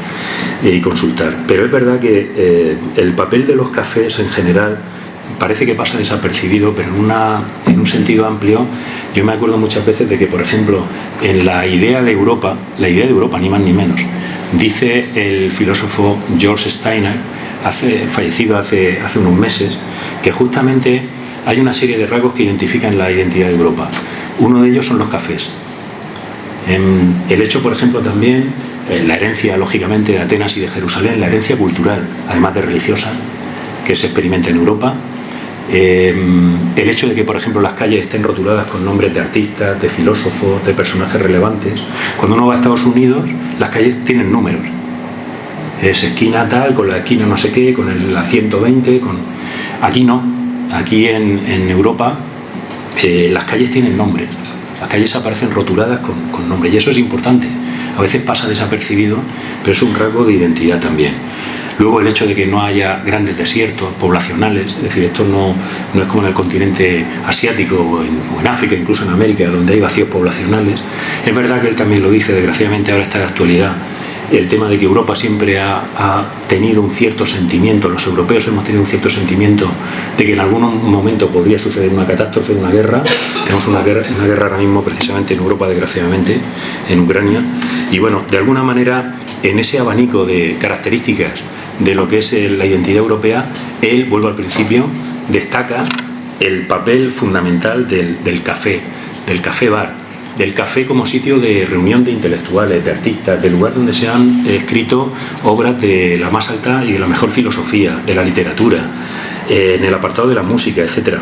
y consultar. Pero es verdad que el papel de los cafés en general parece que pasa desapercibido, pero en un sentido amplio, yo me acuerdo muchas veces de que, por ejemplo, en la idea de Europa, ni más ni menos, dice el filósofo George Steiner, fallecido hace unos meses, que justamente hay una serie de rasgos que identifican la identidad de Europa. Uno de ellos son los cafés. El hecho, por ejemplo, también, la herencia, lógicamente, de Atenas y de Jerusalén, la herencia cultural, además de religiosa, que se experimenta en Europa. El hecho de que, por ejemplo, las calles estén rotuladas con nombres de artistas, de filósofos, de personajes relevantes. Cuando uno va a Estados Unidos, las calles tienen números. Es esquina tal, con la esquina no sé qué, con la 120, Aquí no. Aquí en Europa las calles tienen nombres. Las calles aparecen rotuladas con nombres, y eso es importante. A veces pasa desapercibido, pero es un rasgo de identidad también. Luego el hecho de que no haya grandes desiertos poblacionales, es decir, esto no es como en el continente asiático o en África, incluso en América, donde hay vacíos poblacionales. Es verdad que él también lo dice, desgraciadamente ahora está de actualidad, el tema de que Europa siempre ha tenido un cierto sentimiento, los europeos hemos tenido un cierto sentimiento de que en algún momento podría suceder una catástrofe, una guerra. Tenemos una guerra ahora mismo precisamente en Europa, desgraciadamente, en Ucrania. Y bueno, de alguna manera, en ese abanico de características de lo que es la identidad europea, él, vuelvo al principio, destaca el papel fundamental del café bar, del café como sitio de reunión de intelectuales, de artistas, del lugar donde se han escrito obras de la más alta y de la mejor filosofía, de la literatura, en el apartado de la música, etc.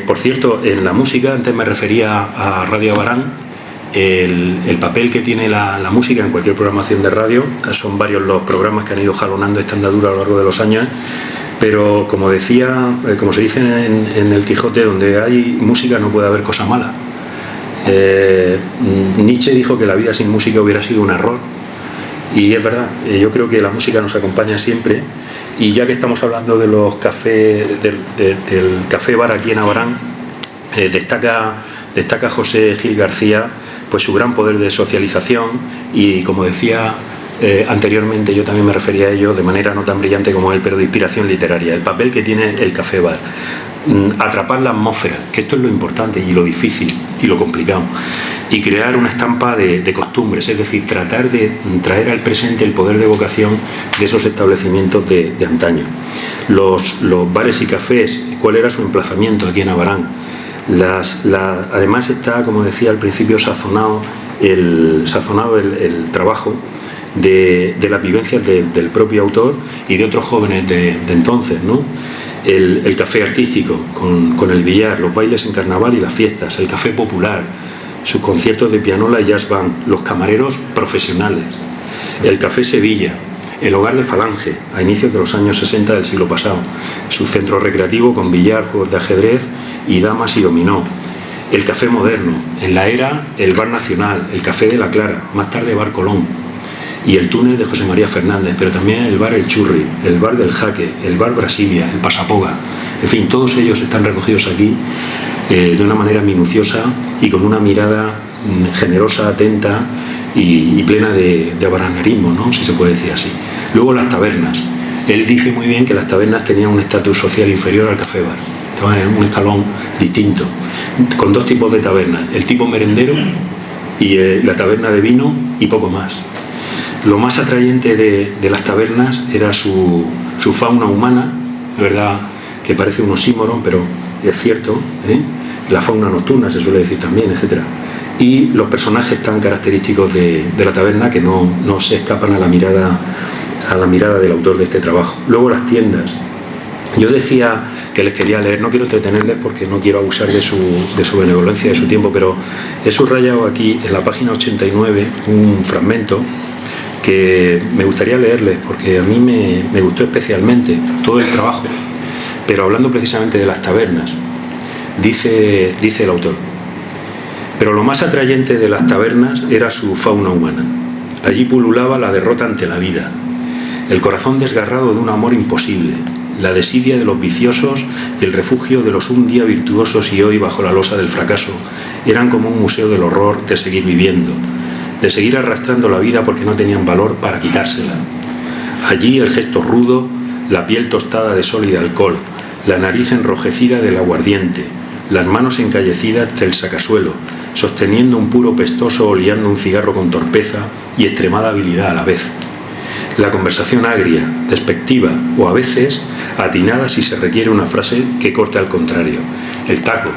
Por cierto, en la música, antes me refería a Radio Abarán, el papel que tiene la música en cualquier programación de radio. Son varios los programas que han ido jalonando esta andadura a lo largo de los años, pero como se dice en el Quijote, donde hay música no puede haber cosa mala. Nietzsche dijo que la vida sin música hubiera sido un error, y es verdad. Yo creo que la música nos acompaña siempre, y ya que estamos hablando de los cafés, del café bar aquí en Abarán, destaca José Gil García pues su gran poder de socialización, y como decía anteriormente, yo también me refería a ello de manera no tan brillante como él, pero de inspiración literaria, el papel que tiene el café bar. Atrapar la atmósfera, que esto es lo importante y lo difícil y lo complicado, y crear una estampa de costumbres, es decir, tratar de traer al presente el poder de evocación de esos establecimientos de antaño. Los bares y cafés, ¿cuál era su emplazamiento aquí en Abarán? Además está, como decía al principio, sazonado el trabajo de las vivencias del propio autor y de otros jóvenes de entonces, ¿no? El café artístico con el billar, los bailes en carnaval y las fiestas, el café popular, sus conciertos de pianola y jazz band, los camareros profesionales, el café Sevilla, el hogar de Falange a inicios de los años 60 del siglo pasado, su centro recreativo con billar, juegos de ajedrez y damas y dominó, el café moderno, en la era el bar Nacional, el café de la Clara, más tarde bar Colón, y el túnel de José María Fernández, pero también el bar El Churri, el bar del Jaque, el bar Brasilia, el Pasapoga. En fin, todos ellos están recogidos aquí de una manera minuciosa y con una mirada generosa, atenta y plena de abaranerismo, ¿no? Si se puede decir así. Luego las tabernas. Él dice muy bien que las tabernas tenían un estatus social inferior al café bar. Estaban en un escalón distinto, con dos tipos de tabernas: el tipo merendero y la taberna de vino, y poco más. Lo más atrayente de las tabernas era su fauna humana, de verdad que parece un oxímoron, pero es cierto, ¿eh? La fauna nocturna se suele decir también, etc. Y los personajes tan característicos de la taberna que no se escapan a la mirada del autor de este trabajo. Luego las tiendas. Yo decía que les quería leer, no quiero entretenerles porque no quiero abusar de su benevolencia, de su tiempo, pero he subrayado aquí en la página 89 un fragmento que me gustaría leerles porque a mí me gustó especialmente todo el trabajo, pero hablando precisamente de las tabernas, dice el autor: pero lo más atrayente de las tabernas era su fauna humana. Allí pululaba la derrota ante la vida, el corazón desgarrado de un amor imposible, la desidia de los viciosos y el refugio de los un día virtuosos y hoy bajo la losa del fracaso. Eran como un museo del horror de seguir viviendo, de seguir arrastrando la vida porque no tenían valor para quitársela. Allí el gesto rudo, la piel tostada de sol y de alcohol, la nariz enrojecida del aguardiente, las manos encallecidas del sacasuelo, sosteniendo un puro pestoso o liando un cigarro con torpeza y extremada habilidad a la vez. la conversación agria, despectiva o a veces atinada si se requiere una frase que corte al contrario, el taco,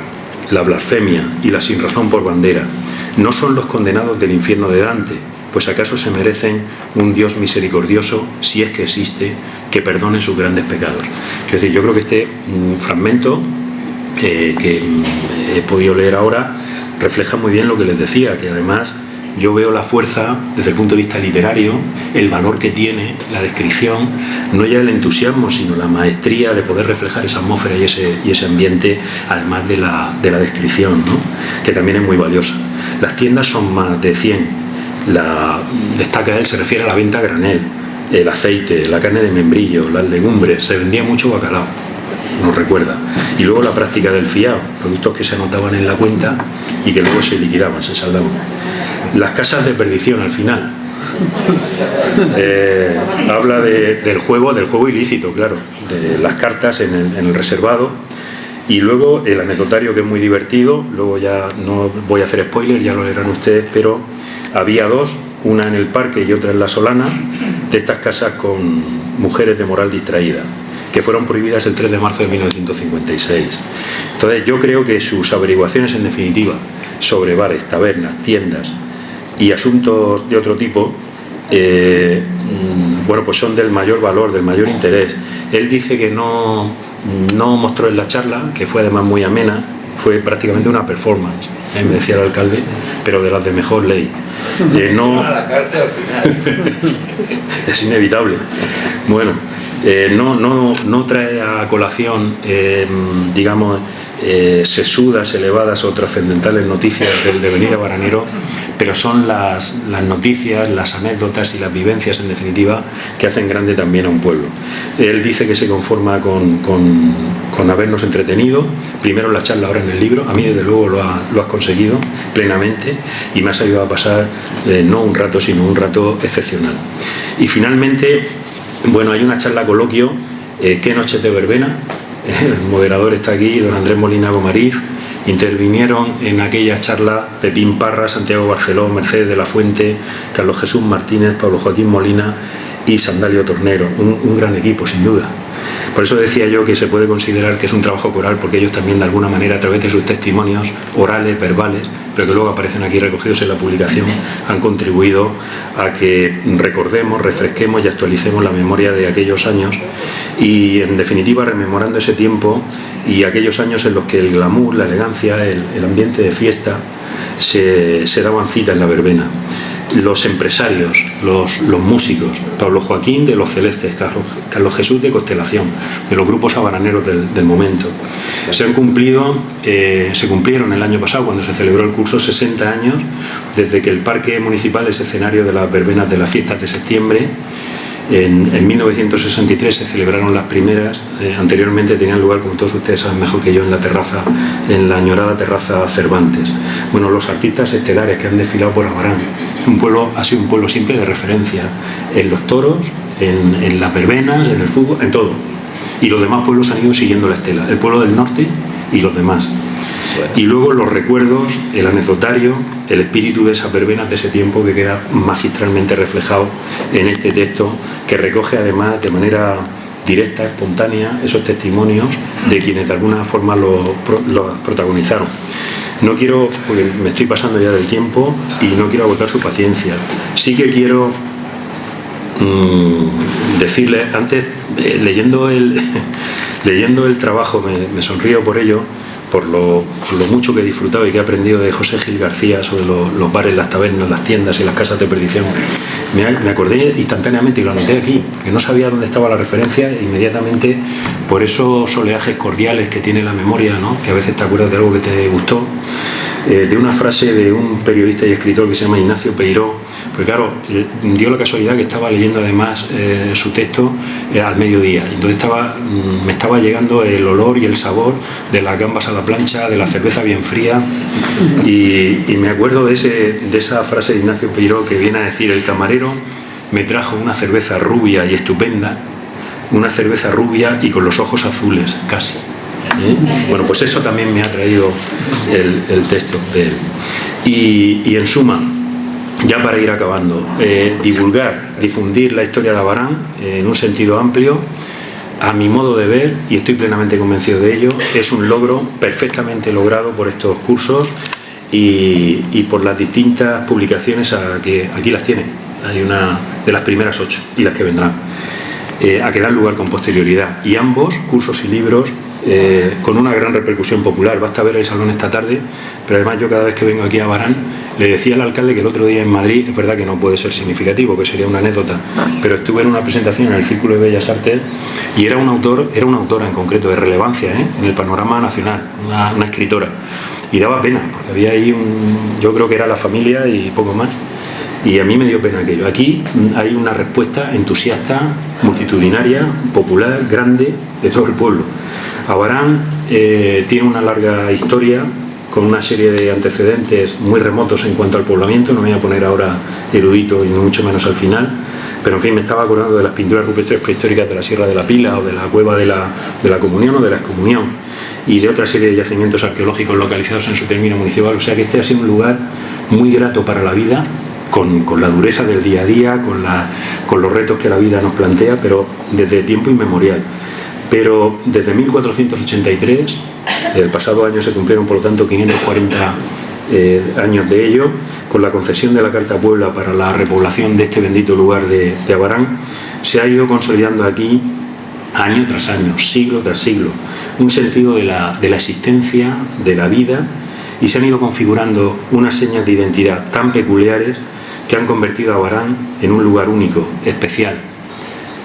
la blasfemia y la sinrazón por bandera no son los condenados del infierno de Dante, pues acaso se merecen un Dios misericordioso, si es que existe, que perdone sus grandes pecados. Es decir, yo creo que este fragmento que he podido leer ahora refleja muy bien lo que les decía, que además yo veo la fuerza desde el punto de vista literario, el valor que tiene la descripción, no ya el entusiasmo, sino la maestría de poder reflejar esa atmósfera y ese ambiente, además de la descripción, ¿no? Que también es muy valiosa. Las tiendas son más de 100. Destaca él, se refiere a la venta a granel, el aceite, la carne de membrillo, las legumbres, se vendía mucho bacalao, nos recuerda. Y luego la práctica del fiado, productos que se anotaban en la cuenta y que luego se liquidaban, se saldaban. Las casas de perdición al final. Habla del juego ilícito, claro, de las cartas en el reservado. Y luego el anecdotario, que es muy divertido, luego ya no voy a hacer spoiler, ya lo leerán ustedes, pero había dos, una en el Parque y otra en La Solana, de estas casas con mujeres de moral distraída, que fueron prohibidas el 3 de marzo de 1956. Entonces yo creo que sus averiguaciones, en definitiva, sobre bares, tabernas, tiendas y asuntos de otro tipo, bueno, pues son del mayor valor, del mayor interés. Él dice que no mostró en la charla, que fue además muy amena, fue prácticamente una performance, me decía el alcalde, pero de las de mejor ley. No, a la cárcel al final. Es inevitable. Bueno, no trae a colación, digamos, sesudas, elevadas o trascendentales noticias del devenir habanero, pero son las noticias, las anécdotas y las vivencias, en definitiva, que hacen grande también a un pueblo. Él dice que se conforma con habernos entretenido, primero en la charla, ahora en el libro. A mí, desde luego, lo has conseguido plenamente y me has ayudado a pasar no un rato, sino un rato excepcional. Y finalmente, bueno, hay una charla coloquio, ¿qué noches de verbena? El moderador está aquí, don Andrés Molina Gomariz. Intervinieron en aquella charla Pepín Parra, Santiago Barceló, Mercedes de la Fuente, Carlos Jesús Martínez, Pablo Joaquín Molina y Sandalio Tornero. Un gran equipo, sin duda. Por eso decía yo que se puede considerar que es un trabajo coral, porque ellos también, de alguna manera, a través de sus testimonios orales, verbales, pero que luego aparecen aquí recogidos en la publicación, han contribuido a que recordemos, refresquemos y actualicemos la memoria de aquellos años y, en definitiva, rememorando ese tiempo y aquellos años en los que el glamour, la elegancia, el ambiente de fiesta se daban cita en la verbena. Los empresarios, los músicos, Pablo Joaquín de Los Celestes, Carlos Jesús de Constelación, de los grupos habananeros del momento. Se cumplieron el año pasado, cuando se celebró el curso, 60 años desde que el Parque Municipal es escenario de las verbenas de las fiestas de septiembre. En 1963 se celebraron las primeras, anteriormente tenían lugar, como todos ustedes saben mejor que yo, en la terraza, en la añorada terraza Cervantes. Bueno, los artistas estelares que han desfilado por Abarán. Ha sido un pueblo siempre de referencia en los toros, en las verbenas, en el fútbol, en todo. Y los demás pueblos han ido siguiendo la estela, el pueblo del norte y los demás. Bueno. Y luego los recuerdos, el anecdotario, el espíritu de esas verbenas de ese tiempo, que queda magistralmente reflejado en este texto, que recoge además de manera directa, espontánea, esos testimonios de quienes de alguna forma lo protagonizaron. No quiero, porque me estoy pasando ya del tiempo y no quiero agotar su paciencia. Sí que quiero decirle, antes, leyendo el trabajo, me sonrío por ello, por lo mucho que he disfrutado y que he aprendido de José Gil García sobre los bares, las tabernas, las tiendas y las casas de perdición. Me acordé instantáneamente y lo anoté aquí, porque no sabía dónde estaba la referencia, e inmediatamente, por esos oleajes cordiales que tiene la memoria, ¿no? Que a veces te acuerdas de algo que te gustó, de una frase de un periodista y escritor que se llama Ignacio Peiró. Porque claro, dio la casualidad que estaba leyendo además su texto al mediodía. Entonces me estaba llegando el olor y el sabor de las gambas a la plancha, de la cerveza bien fría. Y me acuerdo de esa frase de Ignacio Peiró, que viene a decir: el camarero me trajo una cerveza rubia y estupenda, una cerveza rubia y con los ojos azules, casi. Bueno, pues eso también me ha traído el texto de él. Y en suma, ya para ir acabando, difundir la historia de Abarán en un sentido amplio, a mi modo de ver, y estoy plenamente convencido de ello, es un logro perfectamente logrado por estos cursos y por las distintas publicaciones que aquí las tienen. Hay una de las primeras 8 y las que vendrán, a que dan lugar con posterioridad. Y ambos, cursos y libros, con una gran repercusión popular. Basta ver el salón esta tarde, pero además yo cada vez que vengo aquí a Abarán le decía al alcalde que el otro día en Madrid, es verdad que no puede ser significativo, que sería una anécdota, pero estuve en una presentación en el Círculo de Bellas Artes y era una autora en concreto de relevancia en el panorama nacional, una escritora, y daba pena, porque había ahí yo creo que era la familia y poco más, y a mí me dio pena aquello. Aquí hay una respuesta entusiasta, multitudinaria, popular, grande, de todo el pueblo. Abarán tiene una larga historia con una serie de antecedentes muy remotos en cuanto al poblamiento. No me voy a poner ahora erudito y mucho menos al final, pero en fin, me estaba acordando de las pinturas rupestres prehistóricas de la Sierra de la Pila o de la cueva de la Comunión o de la Excomunión y de otra serie de yacimientos arqueológicos localizados en su término municipal. O sea que este ha sido un lugar muy grato para la vida, con la dureza del día a día, con los retos que la vida nos plantea, pero desde tiempo inmemorial. Pero desde 1483, el pasado año se cumplieron por lo tanto 540 años de ello, con la concesión de la Carta Puebla para la repoblación de este bendito lugar de Abarán, se ha ido consolidando aquí año tras año, siglo tras siglo, un sentido de la existencia, de la vida, y se han ido configurando unas señas de identidad tan peculiares que han convertido a Abarán en un lugar único, especial.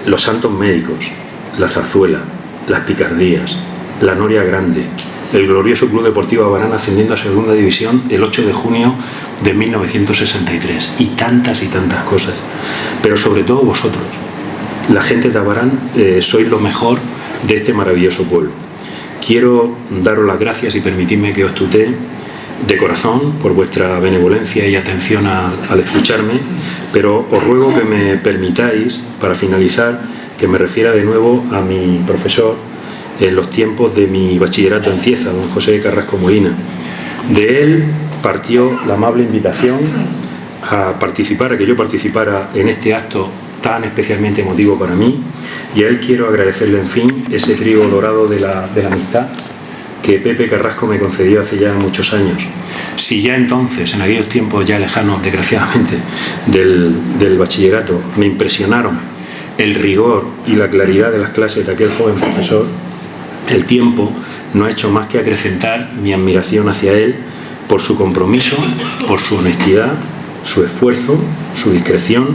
Los santos médicos, la zarzuela, las picardías, la noria grande, el glorioso Club Deportivo Abarán ascendiendo a segunda división el 8 de junio de 1963 y tantas cosas, pero sobre todo vosotros, la gente de Abarán, sois lo mejor de este maravilloso pueblo. Quiero daros las gracias y permitidme que os tutee de corazón por vuestra benevolencia y atención al escucharme, pero os ruego que me permitáis, para finalizar, que me refiera de nuevo a mi profesor en los tiempos de mi bachillerato en Cieza, don José Carrasco Molina. De él partió la amable invitación a que yo participara en este acto tan especialmente emotivo para mí, y a él quiero agradecerle, en fin, ese trigo dorado de la amistad que Pepe Carrasco me concedió hace ya muchos años. Si ya entonces, en aquellos tiempos ya lejanos, desgraciadamente, del bachillerato, me impresionaron el rigor y la claridad de las clases de aquel joven profesor, el tiempo no ha hecho más que acrecentar mi admiración hacia él por su compromiso, por su honestidad, su esfuerzo, su discreción,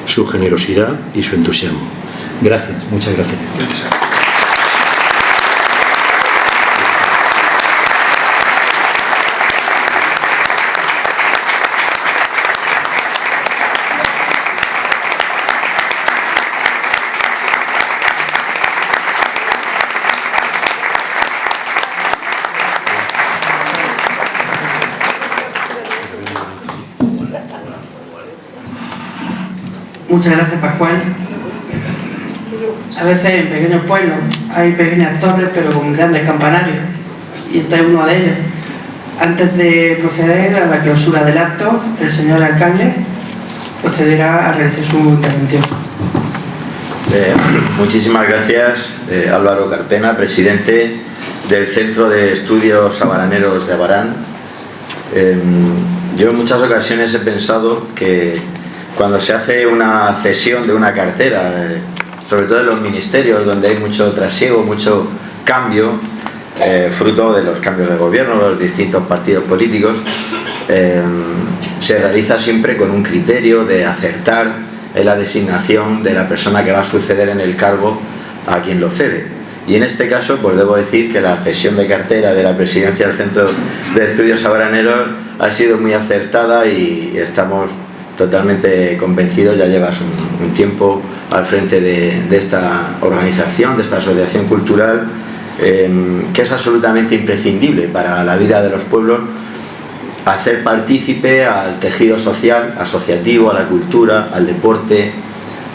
su generosidad y su entusiasmo. Gracias, muchas gracias. Muchas gracias, Pascual. A veces en pequeños pueblos hay pequeñas torres pero con grandes campanarios, y este es uno de ellos. Antes de proceder a la clausura del acto, el señor alcalde procederá a realizar su intervención. Muchísimas gracias, Álvaro Carpena, presidente del Centro de Estudios Abaraneros de Abarán. Yo en muchas ocasiones he pensado que cuando se hace una cesión de una cartera, sobre todo en los ministerios donde hay mucho trasiego, mucho cambio, fruto de los cambios de gobierno, los distintos partidos políticos, se realiza siempre con un criterio de acertar en la designación de la persona que va a suceder en el cargo a quien lo cede. Y en este caso, pues debo decir que la cesión de cartera de la presidencia del Centro de Estudios Abaraneros ha sido muy acertada y estamos totalmente convencidos. Ya llevas un tiempo al frente de esta organización, de esta asociación cultural, que es absolutamente imprescindible para la vida de los pueblos, hacer partícipe al tejido social, asociativo, a la cultura, al deporte,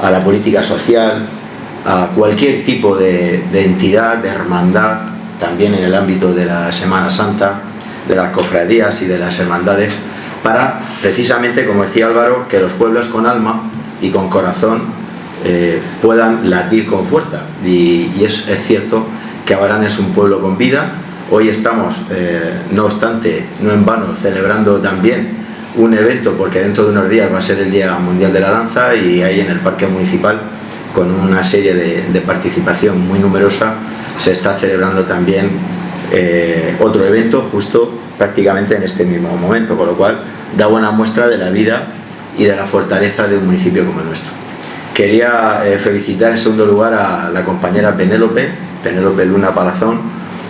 a la política social, a cualquier tipo de entidad, de hermandad, también en el ámbito de la Semana Santa, de las cofradías y de las hermandades, para precisamente, como decía Álvaro, que los pueblos con alma y con corazón puedan latir con fuerza. Y es cierto que Abarán es un pueblo con vida. Hoy estamos, no obstante, no en vano, celebrando también un evento, porque dentro de unos días va a ser el Día Mundial de la Danza, y ahí en el Parque Municipal, con una serie de participación muy numerosa, se está celebrando también otro evento justo prácticamente en este mismo momento, con lo cual da buena muestra de la vida y de la fortaleza de un municipio como el nuestro. Quería felicitar en segundo lugar a la compañera Penélope Luna Palazón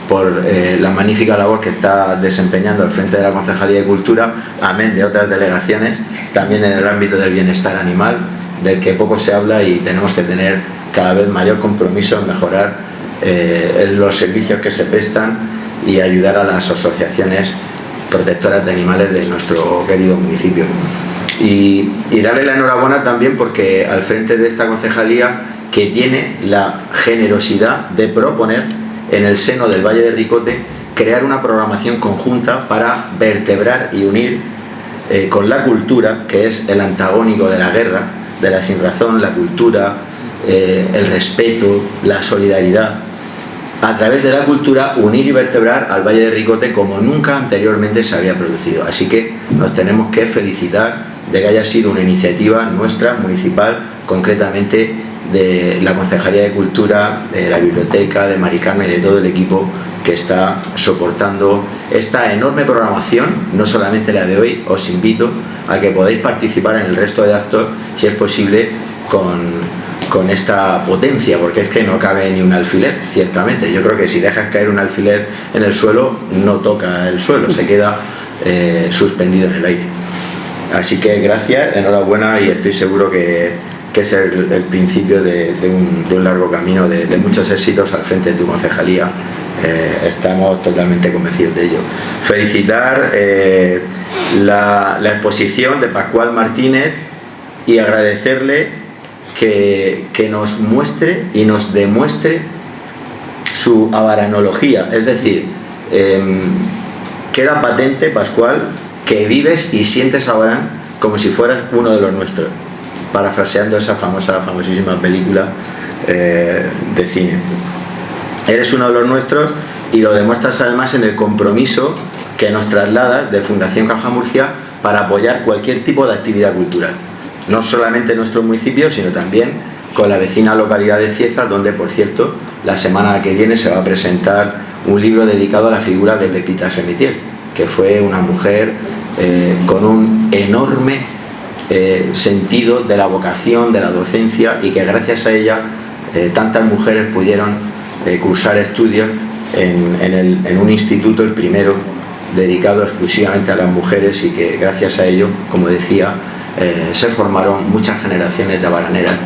por la magnífica labor que está desempeñando al frente de la Concejalía de Cultura, amén de otras delegaciones, también en el ámbito del bienestar animal, del que poco se habla, y tenemos que tener cada vez mayor compromiso en mejorar los servicios que se prestan y ayudar a las asociaciones protectoras de animales de nuestro querido municipio. Y darle la enhorabuena también porque al frente de esta concejalía, que tiene la generosidad de proponer en el seno del Valle de Ricote crear una programación conjunta para vertebrar y unir con la cultura, que es el antagónico de la guerra, de la sinrazón, la cultura, el respeto, la solidaridad. A través de la cultura, unir y vertebrar al Valle de Ricote como nunca anteriormente se había producido. Así que nos tenemos que felicitar de que haya sido una iniciativa nuestra, municipal, concretamente de la Concejalía de Cultura, de la Biblioteca, de Mari Carmen y de todo el equipo que está soportando esta enorme programación, no solamente la de hoy. Os invito a que podáis participar en el resto de actos, si es posible, con esta potencia, porque es que no cabe ni un alfiler, ciertamente. Yo creo que si dejas caer un alfiler en el suelo, no toca el suelo, se queda suspendido en el aire. Así que gracias, enhorabuena, y estoy seguro que es el principio de un largo camino, de muchos éxitos al frente de tu concejalía. Estamos totalmente convencidos de ello. Felicitar la exposición de Pascual Martínez y agradecerle que nos muestre y nos demuestre su abaranología. Es decir, queda patente, Pascual, que vives y sientes Abarán como si fueras uno de los nuestros, parafraseando esa famosísima película de cine. Eres uno de los nuestros y lo demuestras además en el compromiso que nos trasladas de Fundación Caja Murcia para apoyar cualquier tipo de actividad cultural, no solamente en nuestro municipio, sino también con la vecina localidad de Cieza, donde, por cierto, la semana que viene se va a presentar un libro dedicado a la figura de Pepita Semitiel, que fue una mujer con un enorme sentido de la vocación, de la docencia, y que gracias a ella tantas mujeres pudieron cursar estudios en un instituto, el primero, dedicado exclusivamente a las mujeres, y que gracias a ello, como decía, se formaron muchas generaciones de abaraneras,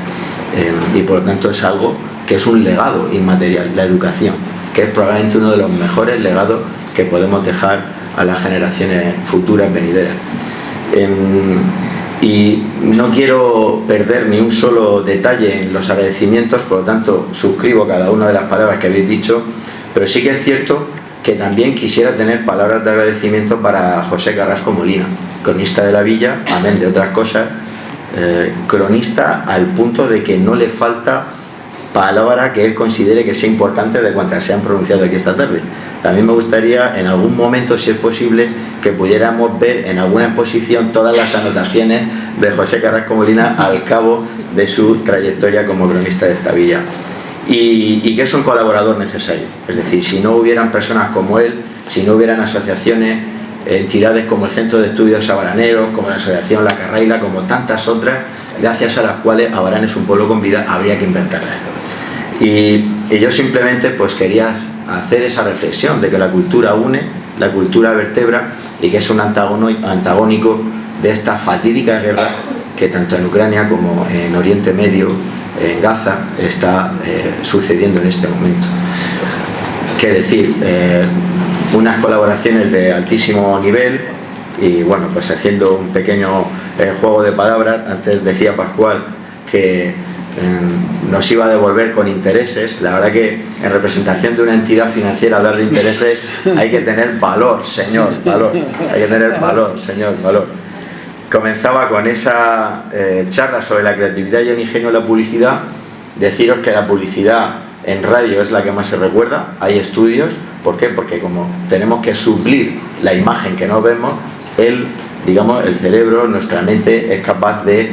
y por lo tanto es algo que es un legado inmaterial, la educación, que es probablemente uno de los mejores legados que podemos dejar a las generaciones futuras venideras. Y no quiero perder ni un solo detalle en los agradecimientos, por lo tanto suscribo cada una de las palabras que habéis dicho, pero sí que es cierto que también quisiera tener palabras de agradecimiento para José Carrasco Molina, cronista de la villa, amén de otras cosas, cronista al punto de que no le falta palabra que él considere que sea importante de cuantas se han pronunciado aquí esta tarde. También me gustaría en algún momento, si es posible, que pudiéramos ver en alguna exposición todas las anotaciones de José Carrasco Molina al cabo de su trayectoria como cronista de esta villa. Y que es un colaborador necesario. Es decir, si no hubieran personas como él, si no hubieran asociaciones, entidades como el Centro de Estudios Abaraneros, como la Asociación La Carraila, como tantas otras, gracias a las cuales Abarán es un pueblo con vida, habría que inventarlas. Y yo simplemente pues quería hacer esa reflexión de que la cultura une, la cultura vertebra, y que es un antagónico de esta fatídica guerra que tanto en Ucrania como en Oriente Medio, en Gaza, está sucediendo en este momento. Qué decir, unas colaboraciones de altísimo nivel, y bueno, pues haciendo un pequeño juego de palabras. Antes decía Pascual que nos iba a devolver con intereses. La verdad que en representación de una entidad financiera hablar de intereses hay que tener valor, señor, valor. Hay que tener valor, señor, valor. Comenzaba con esa charla sobre la creatividad y el ingenio de la publicidad. Deciros que la publicidad en radio es la que más se recuerda. Hay estudios. ¿Por qué? Porque como tenemos que suplir la imagen que no vemos, el cerebro, nuestra mente es capaz de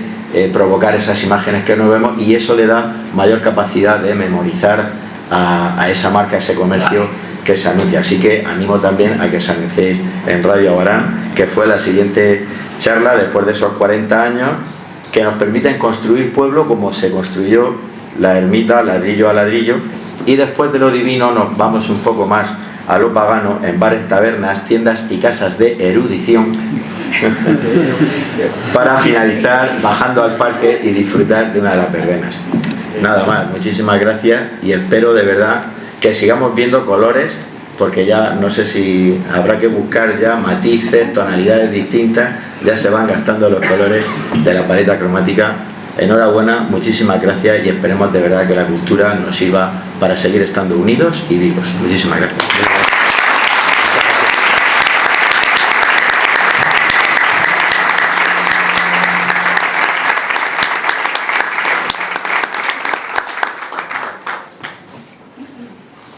provocar esas imágenes que no vemos, y eso le da mayor capacidad de memorizar a esa marca, a ese comercio que se anuncia. Así que animo también a que os anunciéis en Radio Abarán, que fue la siguiente charla después de esos 40 años que nos permiten construir pueblo como se construyó la ermita, ladrillo a ladrillo. Y después de lo divino nos vamos un poco más a lo pagano, en bares, tabernas, tiendas y casas de erudición, para finalizar bajando al parque y disfrutar de una de las verbenas. Nada más, muchísimas gracias, y espero de verdad que sigamos viendo colores, porque ya no sé si habrá que buscar ya matices, tonalidades distintas, ya se van gastando los colores de la paleta cromática. Enhorabuena, muchísimas gracias, y esperemos de verdad que la cultura nos sirva para seguir estando unidos y vivos. Muchísimas gracias.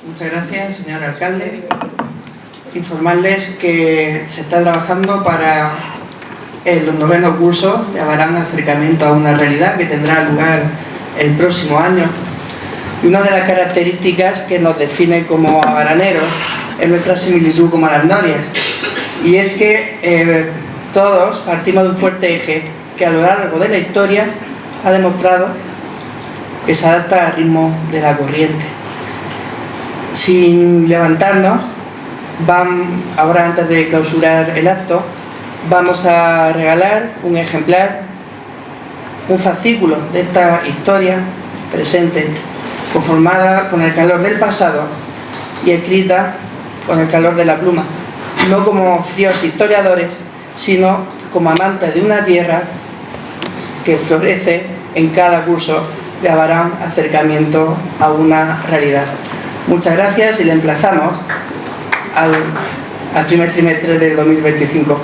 Muchas gracias, señor alcalde. Informarles que se está trabajando para el 9º curso de Abarán, acercamiento a una realidad, que tendrá lugar el próximo año. Y una de las características que nos define como abaraneros es nuestra similitud como alandorias. Y es que todos partimos de un fuerte eje que a lo largo de la historia ha demostrado que se adapta al ritmo de la corriente. Sin levantarnos, ahora antes de clausurar el acto, vamos a regalar un ejemplar, un fascículo de esta historia presente, conformada con el calor del pasado y escrita con el calor de la pluma, no como fríos historiadores, sino como amantes de una tierra que florece en cada curso de Abarán, acercamiento a una realidad. Muchas gracias, y le emplazamos al primer trimestre del 2025.